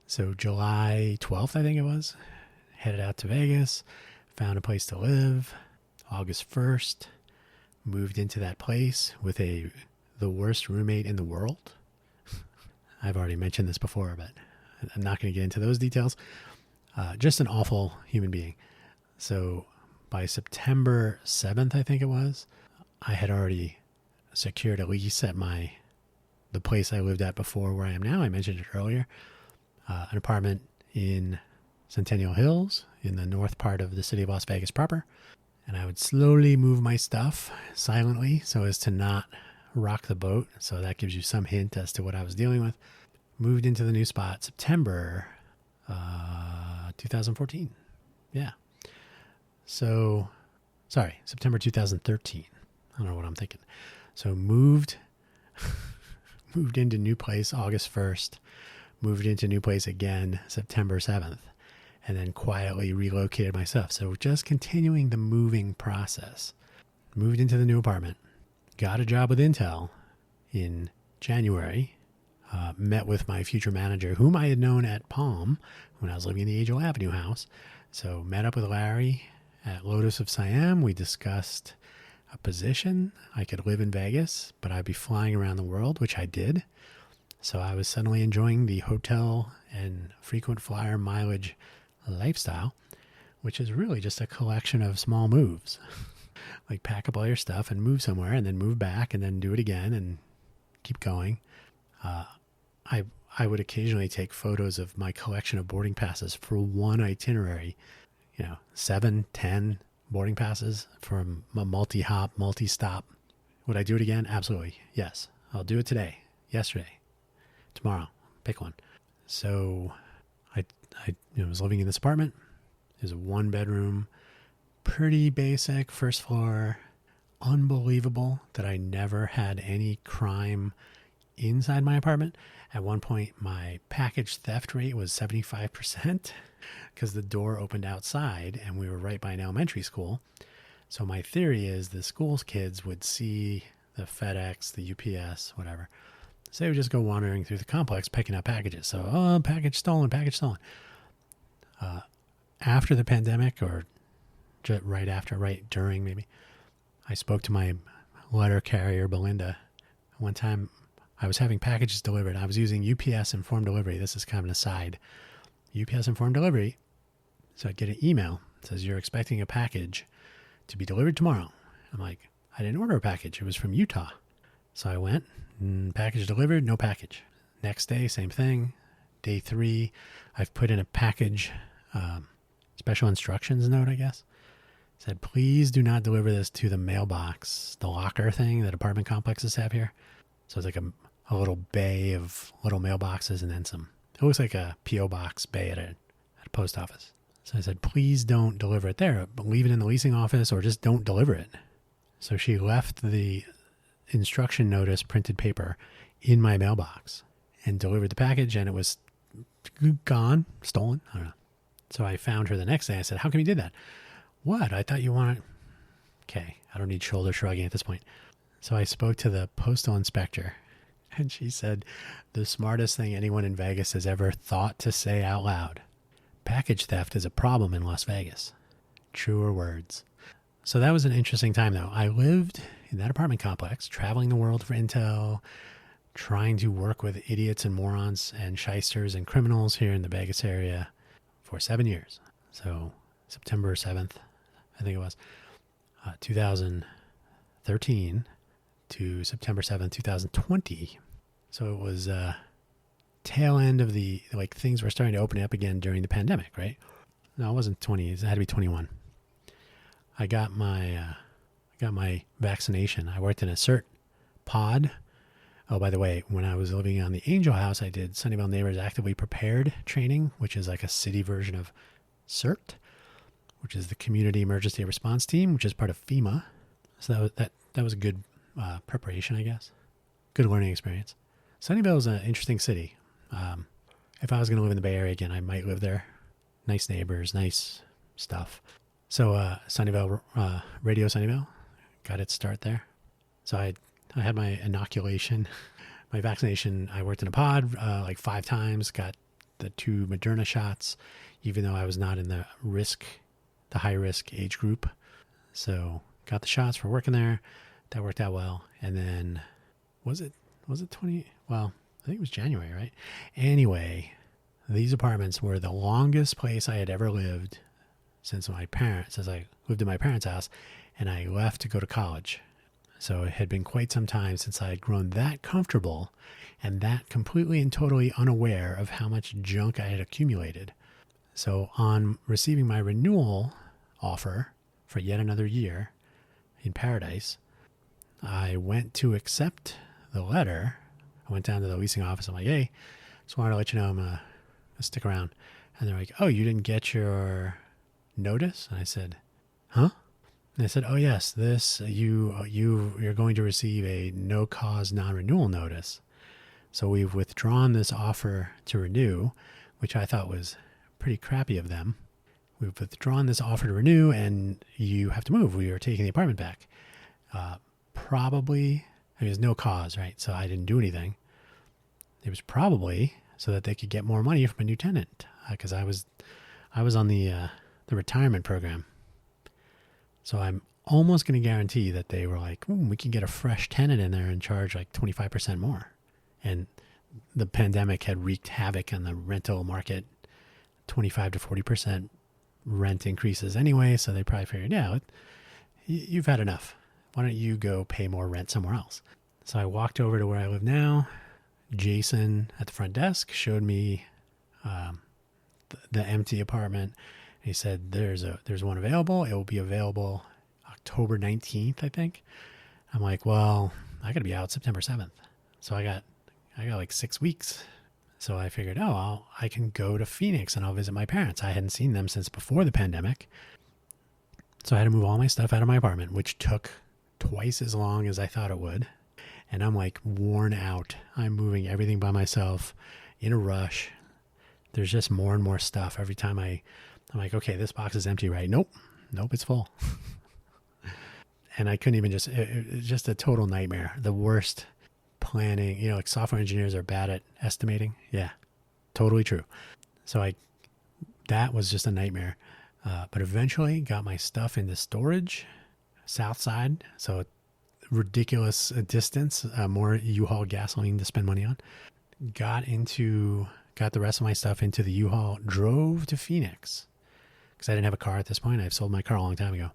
So July 12th, I think it was, headed out to Vegas, found a place to live. August 1st, moved into that place with the worst roommate in the world. I've already mentioned this before, but I'm not going to get into those details. Just an awful human being. So by September 7th, I think it was, I had already secured a lease at the place I lived at before where I am now. I mentioned it earlier. An apartment in Centennial Hills in the north part of the city of Las Vegas proper. And I would slowly move my stuff silently so as to not rock the boat. So that gives you some hint as to what I was dealing with. Moved into the new spot September 2014. Yeah. So, sorry, September 2013. I don't know what I'm thinking. So moved into new place August 1st. Moved into new place again September 7th. And then quietly relocated my stuff. So just continuing the moving process. Moved into the new apartment. Got a job with Intel in January. Met with my future manager, whom I had known at Palm when I was living in the Angel Avenue house. So met up with Larry at Lotus of Siam. We discussed a position. I could live in Vegas, but I'd be flying around the world, which I did. So I was suddenly enjoying the hotel and frequent flyer mileage lifestyle, which is really just a collection of small moves. Like pack up all your stuff and move somewhere and then move back and then do it again and keep going. I would occasionally take photos of my collection of boarding passes for one itinerary, 7, 10 boarding passes from a multi-hop, multi-stop. Would I do it again? Absolutely. Yes. I'll do it today, yesterday, tomorrow. Pick one. So I was living in this apartment. It was a 1-bedroom, pretty basic, first floor. Unbelievable that I never had any crime inside my apartment. At one point, my package theft rate was 75% because the door opened outside and we were right by an elementary school. So my theory is the school's kids would see the FedEx, the UPS, whatever. So they would just go wandering through the complex picking up packages. So, package stolen, package stolen. After the pandemic, or just right during maybe, I spoke to my letter carrier, Belinda. One time I was having packages delivered. I was using UPS Informed Delivery. This is kind of an aside. UPS Informed Delivery. So I get an email. It says, you're expecting a package to be delivered tomorrow. I'm like, I didn't order a package. It was from Utah. So I went, package delivered, no package. Next day, same thing. Day 3, I've put in a package special instructions note, I guess. It said, please do not deliver this to the mailbox, the locker thing that apartment complexes have here. So it's like a little bay of little mailboxes and then some. It looks like a P.O. box bay at a post office. So I said, please don't deliver it there, but leave it in the leasing office or just don't deliver it. So she left the instruction notice printed paper in my mailbox and delivered the package, and it was gone, stolen. I don't know. So I found her the next day. I said, how come you did that? What? I thought you wanted... Okay, I don't need shoulder shrugging at this point. So I spoke to the postal inspector, and she said the smartest thing anyone in Vegas has ever thought to say out loud. Package theft is a problem in Las Vegas. Truer words. So that was an interesting time, though. I lived in that apartment complex, traveling the world for Intel, trying to work with idiots and morons and shysters and criminals here in the Vegas area for 7 years. So September 7th, I think it was, 2013 to September 7th, 2020. So it was tail end of the, things were starting to open up again during the pandemic, right? No, it wasn't 20. It had to be 21. I got my vaccination. I worked in a CERT pod. Oh, by the way, when I was living on the Angel House, I did Sunnyvale Neighbors Actively Prepared training, which is like a city version of CERT, which is the Community Emergency Response Team, which is part of FEMA. So that was a good preparation, I guess. Good learning experience. Sunnyvale is an interesting city. If I was going to live in the Bay Area again, I might live there. Nice neighbors, nice stuff. So Sunnyvale, Radio Sunnyvale, got its start there. So I had my inoculation, my vaccination. I worked in a pod 5 times, got the 2 Moderna shots, even though I was not in the high risk age group. So got the shots for working there. That worked out well. And then was it 20? Well, I think it was January, right? Anyway, these apartments were the longest place I had ever lived since I lived in my parents' house and I left to go to college. So it had been quite some time since I had grown that comfortable and that completely and totally unaware of how much junk I had accumulated. So on receiving my renewal offer for yet another year in paradise. I went to accept the letter. I went down to the leasing office. I'm like, hey, just wanted to let you know I'm going to stick around. And they're like, oh, you didn't get your notice? And I said, huh? And they said, oh, yes, you're going to receive a no-cause non-renewal notice. So we've withdrawn this offer to renew, which I thought was pretty crappy of them. We've withdrawn this offer to renew, and you have to move. We are taking the apartment back. Probably, I mean, there's no cause, right? So I didn't do anything. It was probably so that they could get more money from a new tenant, because I was on the retirement program. So I'm almost going to guarantee that they were like, we can get a fresh tenant in there and charge like 25% more. And the pandemic had wreaked havoc on the rental market, 25 to 40% rent increases anyway. So they probably figured, yeah, you've had enough. Why don't you go pay more rent somewhere else? So I walked over to where I live now. Jason at the front desk showed me the empty apartment. He said, there's one available. It will be available October 19th, I think. I'm like, well, I got to be out September 7th. So I got like 6 weeks. So I figured, I can go to Phoenix and I'll visit my parents. I hadn't seen them since before the pandemic. So I had to move all my stuff out of my apartment, which took twice as long as I thought it would. And I'm like worn out. I'm moving everything by myself in a rush. There's just more and more stuff. Every time I'm like, okay, this box is empty, right? Nope, it's full. And I couldn't even it was just a total nightmare. The worst planning, like software engineers are bad at estimating. Yeah, totally true. So that was just a nightmare. But eventually got my stuff into storage, south side. So ridiculous distance, more U-Haul gasoline to spend money on. Got the rest of my stuff into the U-Haul, drove to Phoenix because I didn't have a car at this point. I've sold my car a long time ago.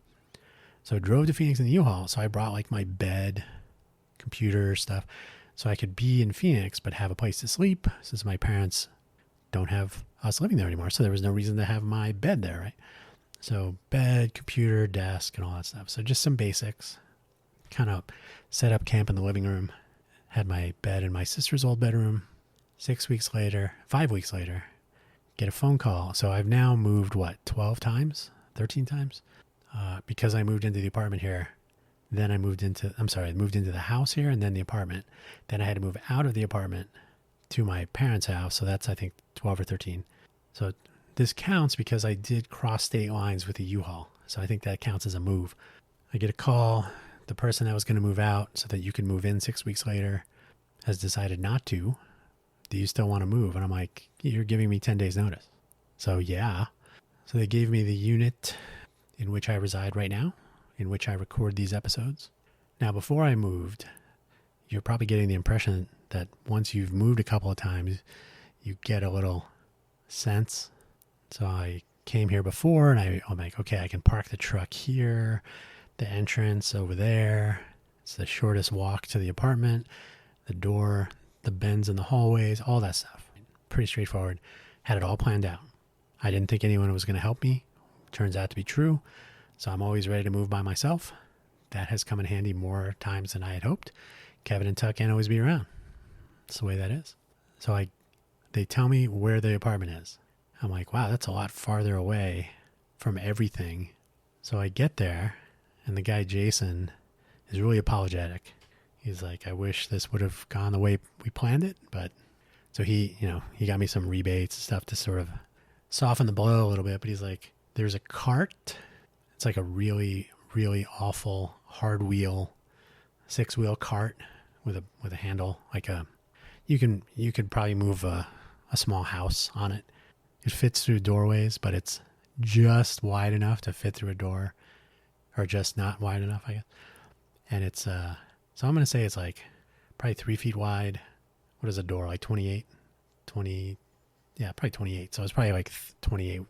So I drove to Phoenix in the U-Haul. So I brought like my bed, computer stuff, so I could be in Phoenix but have a place to sleep since my parents don't have us living there anymore. So there was no reason to have my bed there, right? So bed, computer, desk, and all that stuff. So just some basics. Kind of set up camp in the living room. Had my bed in my sister's old bedroom. 5 weeks later, get a phone call. So I've now moved, 12 times? 13 times? Because I moved into the apartment here. Then I moved into the house here and then the apartment. Then I had to move out of the apartment to my parents' house. So that's, I think, 12 or 13. So this counts because I did cross state lines with the U-Haul. So I think that counts as a move. I get a call. The person that was going to move out so that you can move in 6 weeks later has decided not to. Do you still want to move? And I'm like, you're giving me 10 days notice. So yeah. So they gave me the unit in which I reside right now, in which I record these episodes. Now, before I moved, you're probably getting the impression that once you've moved a couple of times, you get a little sense. So I came here before and I'm like, okay, I can park the truck here. The entrance over there. It's the shortest walk to the apartment. The door, the bends in the hallways, all that stuff. Pretty straightforward. Had it all planned out. I didn't think anyone was going to help me. Turns out to be true. So I'm always ready to move by myself. That has come in handy more times than I had hoped. Kevin and Tuck can't always be around. That's the way that is. So they tell me where the apartment is. I'm like, wow, that's a lot farther away from everything. So I get there. And the guy, Jason, is really apologetic. He's like, I wish this would have gone the way we planned it. But so he got me some rebates and stuff to sort of soften the blow a little bit. But he's like, there's a cart. It's like a really, really awful hard wheel, 6-wheel cart with a handle. Like you could probably move a small house on it. It fits through doorways, but it's just wide enough to fit through a door. Or just not wide enough, I guess. And it's, so I'm going to say it's like probably 3 feet wide. What is a door? Like 28? 20, yeah, probably 28. So it's probably like 28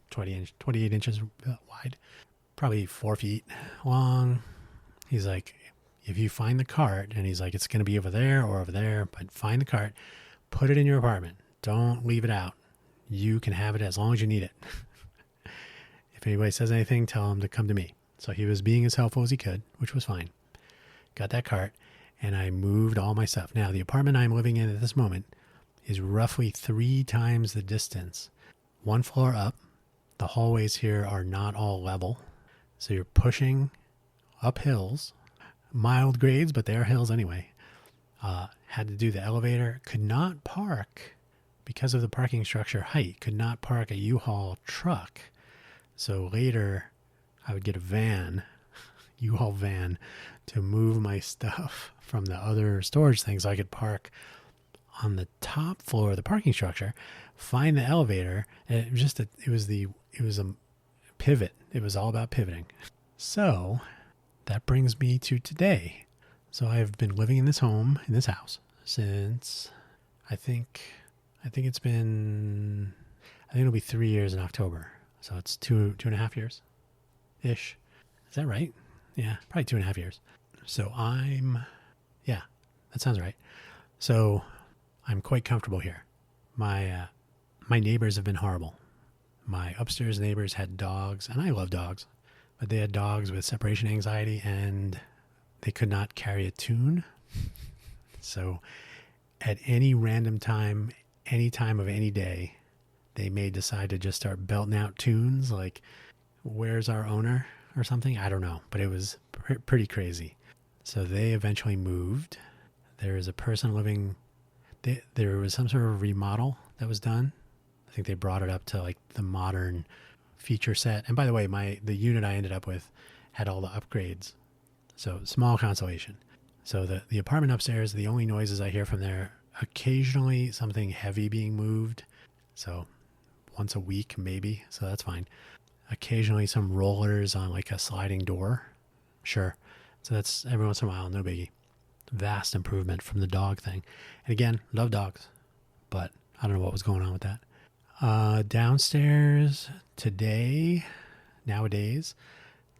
inches wide. Probably 4 feet long. He's like, if you find the cart, and he's like, it's going to be over there or over there, but find the cart, put it in your apartment. Don't leave it out. You can have it as long as you need it. If anybody says anything, tell them to come to me. So he was being as helpful as he could, which was fine. Got that cart, and I moved all my stuff. Now, the apartment I'm living in at this moment is roughly 3 times the distance. 1 floor up. The hallways here are not all level. So you're pushing up hills, mild grades, but they are hills anyway. Had to do the elevator. Could not park, because of the parking structure height, could not park a U-Haul truck. So later, I would get a van, U-Haul van, to move my stuff from the other storage things so I could park on the top floor of the parking structure, find the elevator, and it was a pivot. It was all about pivoting. So that brings me to today. So I've been living in this house since I think it'll be 3 years in October. So it's 2.5 years ish. Is that right? Yeah, probably 2.5 years. So that sounds right. So I'm quite comfortable here. My neighbors have been horrible. My upstairs neighbors had dogs, and I love dogs, but they had dogs with separation anxiety, and they could not carry a tune. So at any random time, any time of any day, they may decide to just start belting out tunes like "Where's Our Owner" or something. I don't know, but it was pretty crazy. So they eventually moved. There is a person living. There was some sort of remodel that was done. I think they brought it up to like the modern feature set. And by the way, the unit I ended up with had all the upgrades. So small consolation. So the apartment upstairs, the only noises I hear from there, occasionally something heavy being moved. So once a week maybe. So that's fine. Occasionally some rollers on like a sliding door. Sure. So that's every once in a while, no biggie. Vast improvement from the dog thing. And again, love dogs, but I don't know what was going on with that. Downstairs nowadays,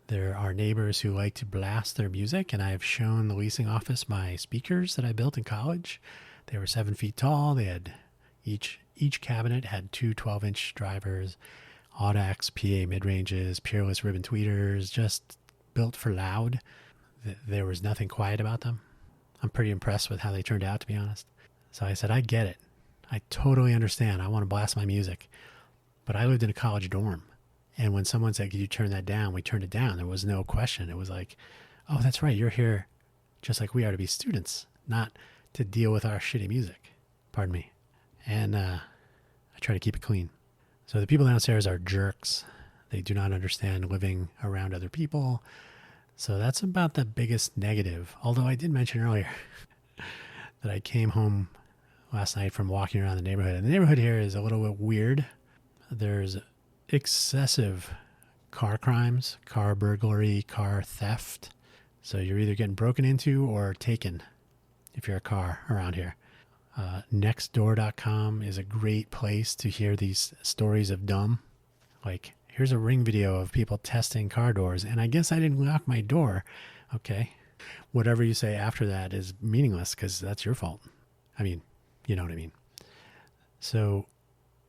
there are neighbors who like to blast their music, and I have shown the leasing office my speakers that I built in college. They were 7 feet tall. They had each cabinet had 2 12-inch drivers, Audax PA mid-ranges, Peerless ribbon tweeters, just built for loud. There was nothing quiet about them. I'm pretty impressed with how they turned out, to be honest. So I said, I get it. I totally understand. I want to blast my music. But I lived in a college dorm. And when someone said, could you turn that down? We turned it down. There was no question. It was like, oh, that's right. You're here just like we are to be students, not to deal with our shitty music. Pardon me. And I try to keep it clean. So the people downstairs are jerks. They do not understand living around other people. So that's about the biggest negative. Although I did mention earlier that I came home last night from walking around the neighborhood. And the neighborhood here is a little bit weird. There's excessive car crimes, car burglary, car theft. So you're either getting broken into or taken if you're a car around here. Nextdoor.com is a great place to hear these stories of dumb. Like, here's a Ring video of people testing car doors, and I guess I didn't lock my door. Okay. Whatever you say after that is meaningless because that's your fault. I mean, you know what I mean. So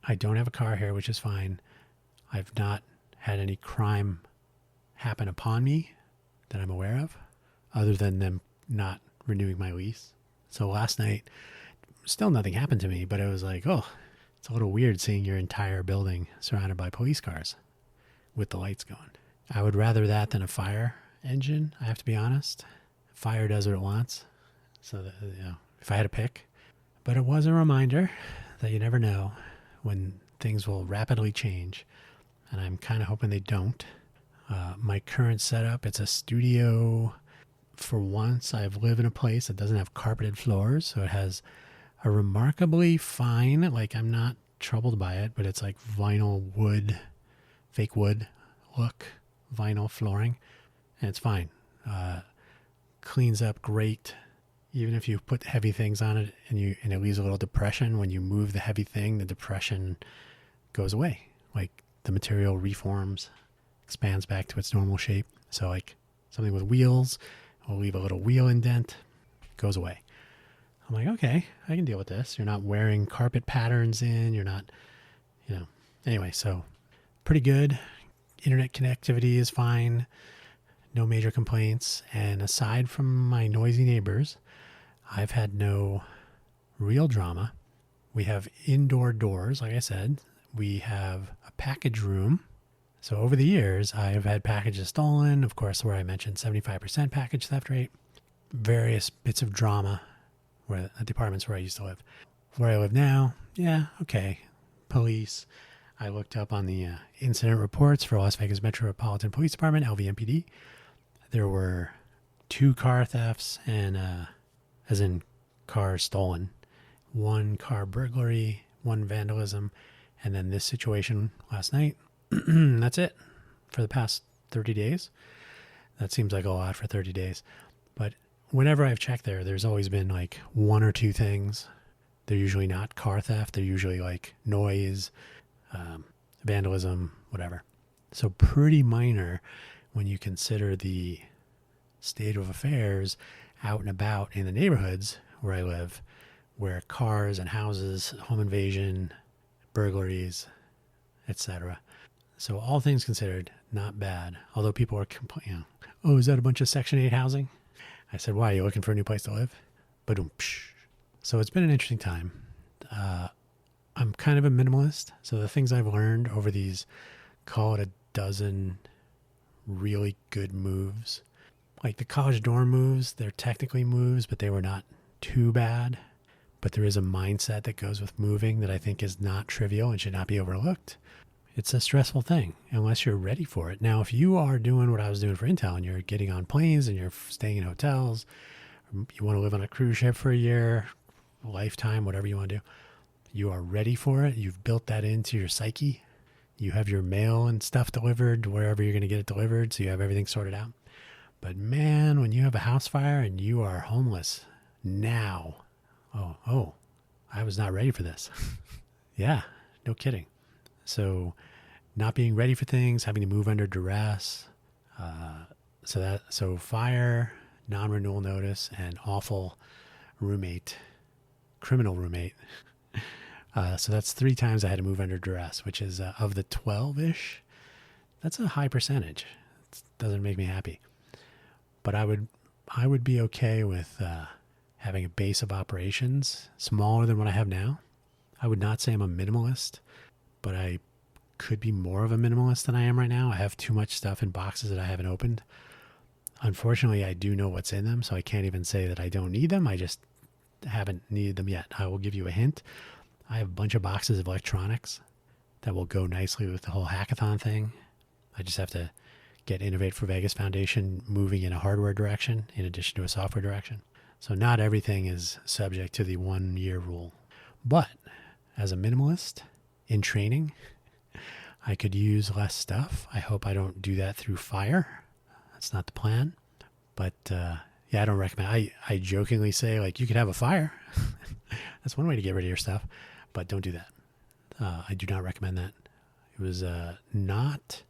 I don't have a car here, which is fine. I've not had any crime happen upon me that I'm aware of, other than them not renewing my lease. So last night, still nothing happened to me, but it was like, oh, it's a little weird seeing your entire building surrounded by police cars with the lights going. I would rather that than a fire engine, I have to be honest. Fire does what it wants. So, if I had to pick. But it was a reminder that you never know when things will rapidly change. And I'm kind of hoping they don't. My current setup, it's a studio. For once, I've lived in a place that doesn't have carpeted floors. So it has a remarkably fine, like I'm not troubled by it, but it's like vinyl wood, fake wood look, vinyl flooring. And it's fine. Cleans up great. Even if you put heavy things on it and it leaves a little depression, when you move the heavy thing, the depression goes away. Like the material reforms, expands back to its normal shape. So like something with wheels will leave a little wheel indent, goes away. I'm like, okay, I can deal with this. You're not wearing carpet patterns in. You're not, Anyway, so pretty good. Internet connectivity is fine. no major complaints. And aside from my noisy neighbors, I've had no real drama. We have indoor doors, like I said. We have a package room. So over the years, I've had packages stolen. Of course, where I mentioned 75% package theft rate. Various bits of drama where the apartments where I used to live. Where I live now, yeah, okay. Police. I looked up on the incident reports for Las Vegas Metropolitan Police Department, LVMPD. There were 2 car thefts and, as in cars stolen, 1 car burglary, 1 vandalism, and then this situation last night. That's it for the past 30 days. That seems like a lot for 30 days. But whenever I've checked there, there's always been like 1 or 2 things. They're usually not car theft. They're usually like noise, vandalism, whatever. So pretty minor when you consider the state of affairs out and about in the neighborhoods where I live, where cars and houses, home invasion, burglaries, etc. So all things considered, not bad. Although people are complaining, oh, is that a bunch of Section 8 housing? I said, why, are you looking for a new place to live? Ba-doom, psh. So it's been an interesting time. I'm kind of a minimalist. So the things I've learned over these, call it a dozen really good moves. Like the college dorm moves, they're technically moves, but they were not too bad. But there is a mindset that goes with moving that I think is not trivial and should not be overlooked. It's a stressful thing unless you're ready for it. Now, if you are doing what I was doing for Intel and you're getting on planes and you're staying in hotels, you want to live on a cruise ship for a year, lifetime, whatever you want to do, you are ready for it. You've built that into your psyche. You have your mail and stuff delivered wherever you're going to get it delivered, so you have everything sorted out. But man, when you have a house fire and you are homeless now, oh, I was not ready for this. Yeah, no kidding. So not being ready for things, having to move under duress. So fire, non-renewal notice, and awful criminal roommate. So that's 3 times I had to move under duress, which is of the 12-ish. That's a high percentage. It doesn't make me happy. But I would be okay with having a base of operations smaller than what I have now. I would not say I'm a minimalist, but I could be more of a minimalist than I am right now. I have too much stuff in boxes that I haven't opened. Unfortunately, I do know what's in them, so I can't even say that I don't need them. I just haven't needed them yet. I will give you a hint. I have a bunch of boxes of electronics that will go nicely with the whole hackathon thing. I just have to get Innovate for Vegas Foundation moving in a hardware direction in addition to a software direction. So not everything is subject to the 1-year rule. But as a minimalist in training, I could use less stuff. I hope I don't do that through fire. That's not the plan. But yeah, I don't recommend. I jokingly say, like, you could have a fire. That's one way to get rid of your stuff. But don't do that. I do not recommend that. It was not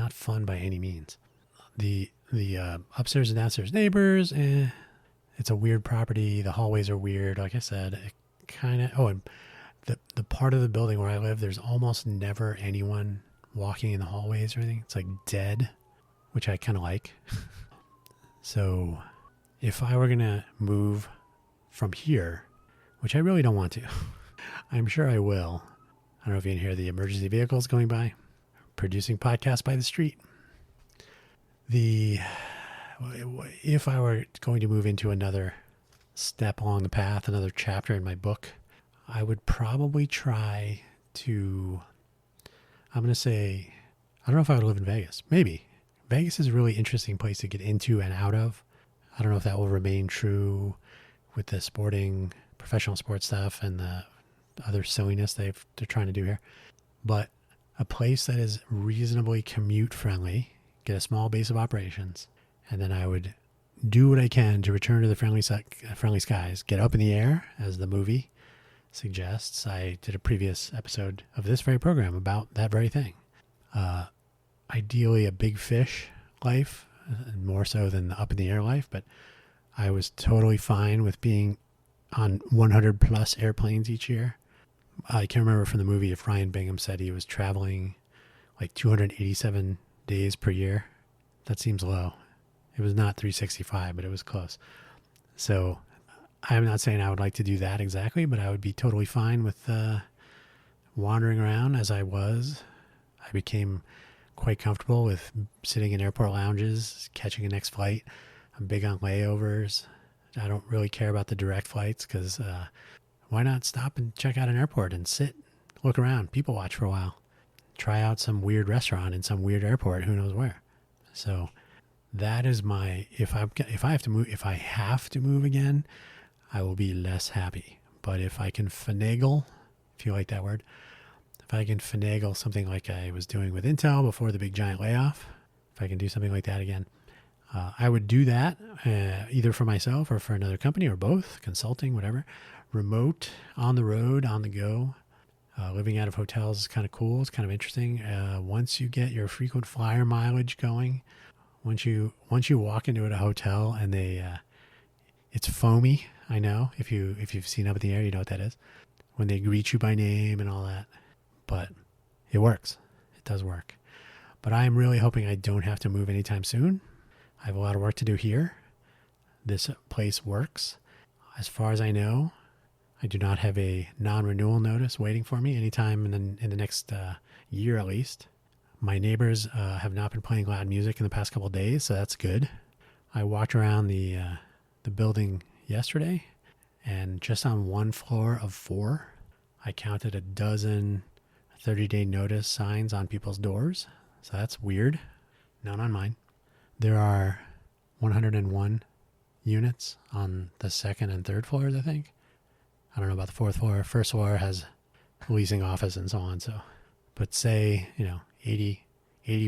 fun by any means. The upstairs and downstairs neighbors, it's a weird property. The hallways are weird. Like I said, it kind of, and the part of the building where I live, there's almost never anyone walking in the hallways or anything. It's like dead, which I kind of like. So if I were going to move from here, which I really don't want to, I'm sure I will. I don't know if you can hear the emergency vehicles going by, producing podcasts by the street. If I were going to move into another step along the path, another chapter in my book, I would probably try to, I'm going to say, I don't know if I would live in Vegas. Maybe. Vegas is a really interesting place to get into and out of. I don't know if that will remain true with the professional sports stuff and the other silliness they're trying to do here. But a place that is reasonably commute friendly, get a small base of operations, and then I would do what I can to return to the friendly skies, get up in the air, as the movie suggests. I did a previous episode of this very program about that very thing. Ideally a big fish life, more so than the up in the air life, but I was totally fine with being on 100 plus airplanes each year. I can't remember from the movie if Ryan Bingham said he was traveling like 287 days per year. That seems low. It was not 365, but it was close. So I'm not saying I would like to do that exactly, but I would be totally fine with wandering around as I was. I became quite comfortable with sitting in airport lounges, catching a next flight. I'm big on layovers. I don't really care about the direct flights because why not stop and check out an airport and sit, look around, people watch for a while, try out some weird restaurant in some weird airport, who knows where. So that is my, if I have to move again, I will be less happy. But if I can finagle, if you like that word, if I can finagle something like I was doing with Intel before the big giant layoff, if I can do something like that again, I would do that either for myself or for another company or both, consulting, whatever. Remote, on the road, on the go. Living out of hotels is kind of cool. It's kind of interesting. Once you get your frequent flyer mileage going, once you walk into a hotel and it's foamy. I know if you've seen Up in the Air, you know what that is. When they greet you by name and all that, but it works. It does work. But I am really hoping I don't have to move anytime soon. I have a lot of work to do here. This place works. As far as I know, I do not have a non-renewal notice waiting for me anytime in the next year at least. My neighbors have not been playing loud music in the past couple of days, so that's good. I walked around the building yesterday, and just on one floor of 4, I counted a dozen 30-day notice signs on people's doors. So that's weird. None on mine. There are 101 units on the second and third floors, I think. I don't know about the fourth floor. First floor has a leasing office and so on. So, but say, 80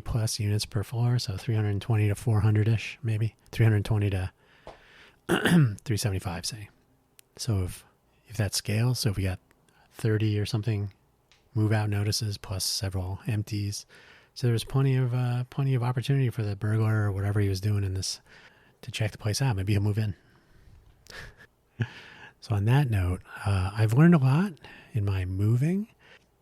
plus units per floor. So 320 to 400-ish, maybe 320 to 375, say. So if that scales, so if we got 30 or something move out notices plus several empties, so there's plenty of opportunity for the burglar or whatever he was doing in this to check the place out. Maybe he'll move in. So on that note, I've learned a lot in my moving.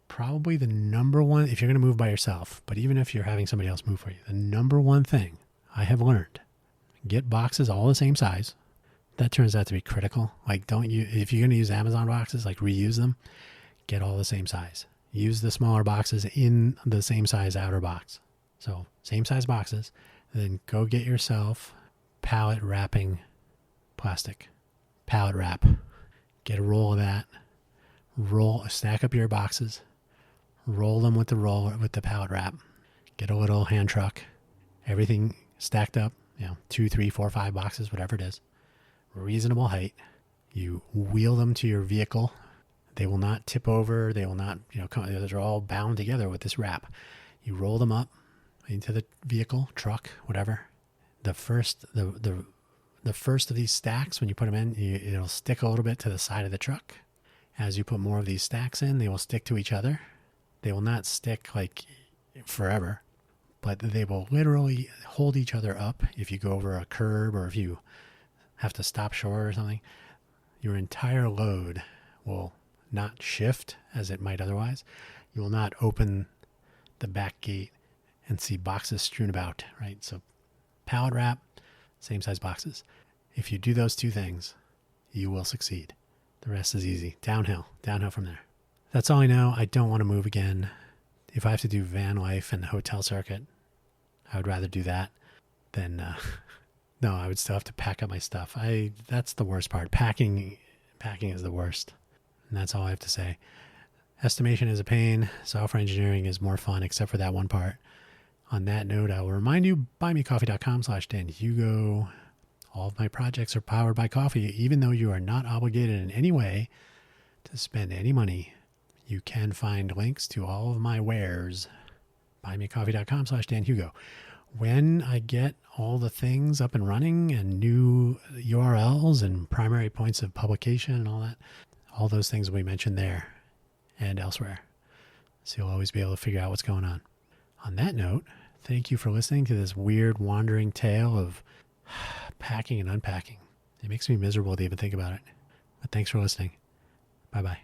Probably the number one, if you're going to move by yourself, but even if you're having somebody else move for you, the number one thing I have learned, get boxes all the same size. That turns out to be critical. Like, if you're going to use Amazon boxes, like reuse them, get all the same size. Use the smaller boxes in the same size outer box. So same size boxes. Then go get yourself pallet wrapping plastic. Pallet wrap. Get a roll of that. Stack up your boxes. Roll them with the pallet wrap. Get a little hand truck. Everything stacked up. 2, 3, 4, 5 boxes, whatever it is. Reasonable height. You wheel them to your vehicle. They will not tip over. They will not, those are all bound together with this wrap. You roll them up into the vehicle, truck, whatever. The first of these stacks, when you put them in, it'll stick a little bit to the side of the truck. As you put more of these stacks in, they will stick to each other. They will not stick like forever, but they will literally hold each other up if you go over a curb or if you have to stop short or something. Your entire load will not shift as it might otherwise. You will not open the back gate and see boxes strewn about, right? So pallet wrap, same size boxes. If you do those two things, you will succeed. The rest is easy. Downhill from there. That's all I know. I don't want to move again. If I have to do van life and hotel circuit, I would rather do that than, no, I would still have to pack up my stuff. That's the worst part. Packing is the worst. And that's all I have to say. Estimation is a pain. Software engineering is more fun, except for that one part. On that note, I will remind you, buymecoffee.com/DanHugo. All of my projects are powered by coffee. Even though you are not obligated in any way to spend any money, you can find links to all of my wares. buymecoffee.com/DanHugo. When I get all the things up and running and new URLs and primary points of publication and all that, all those things will be mentioned there and elsewhere. So you'll always be able to figure out what's going on. On that note, thank you for listening to this weird wandering tale of packing and unpacking. It makes me miserable to even think about it. But thanks for listening. Bye-bye.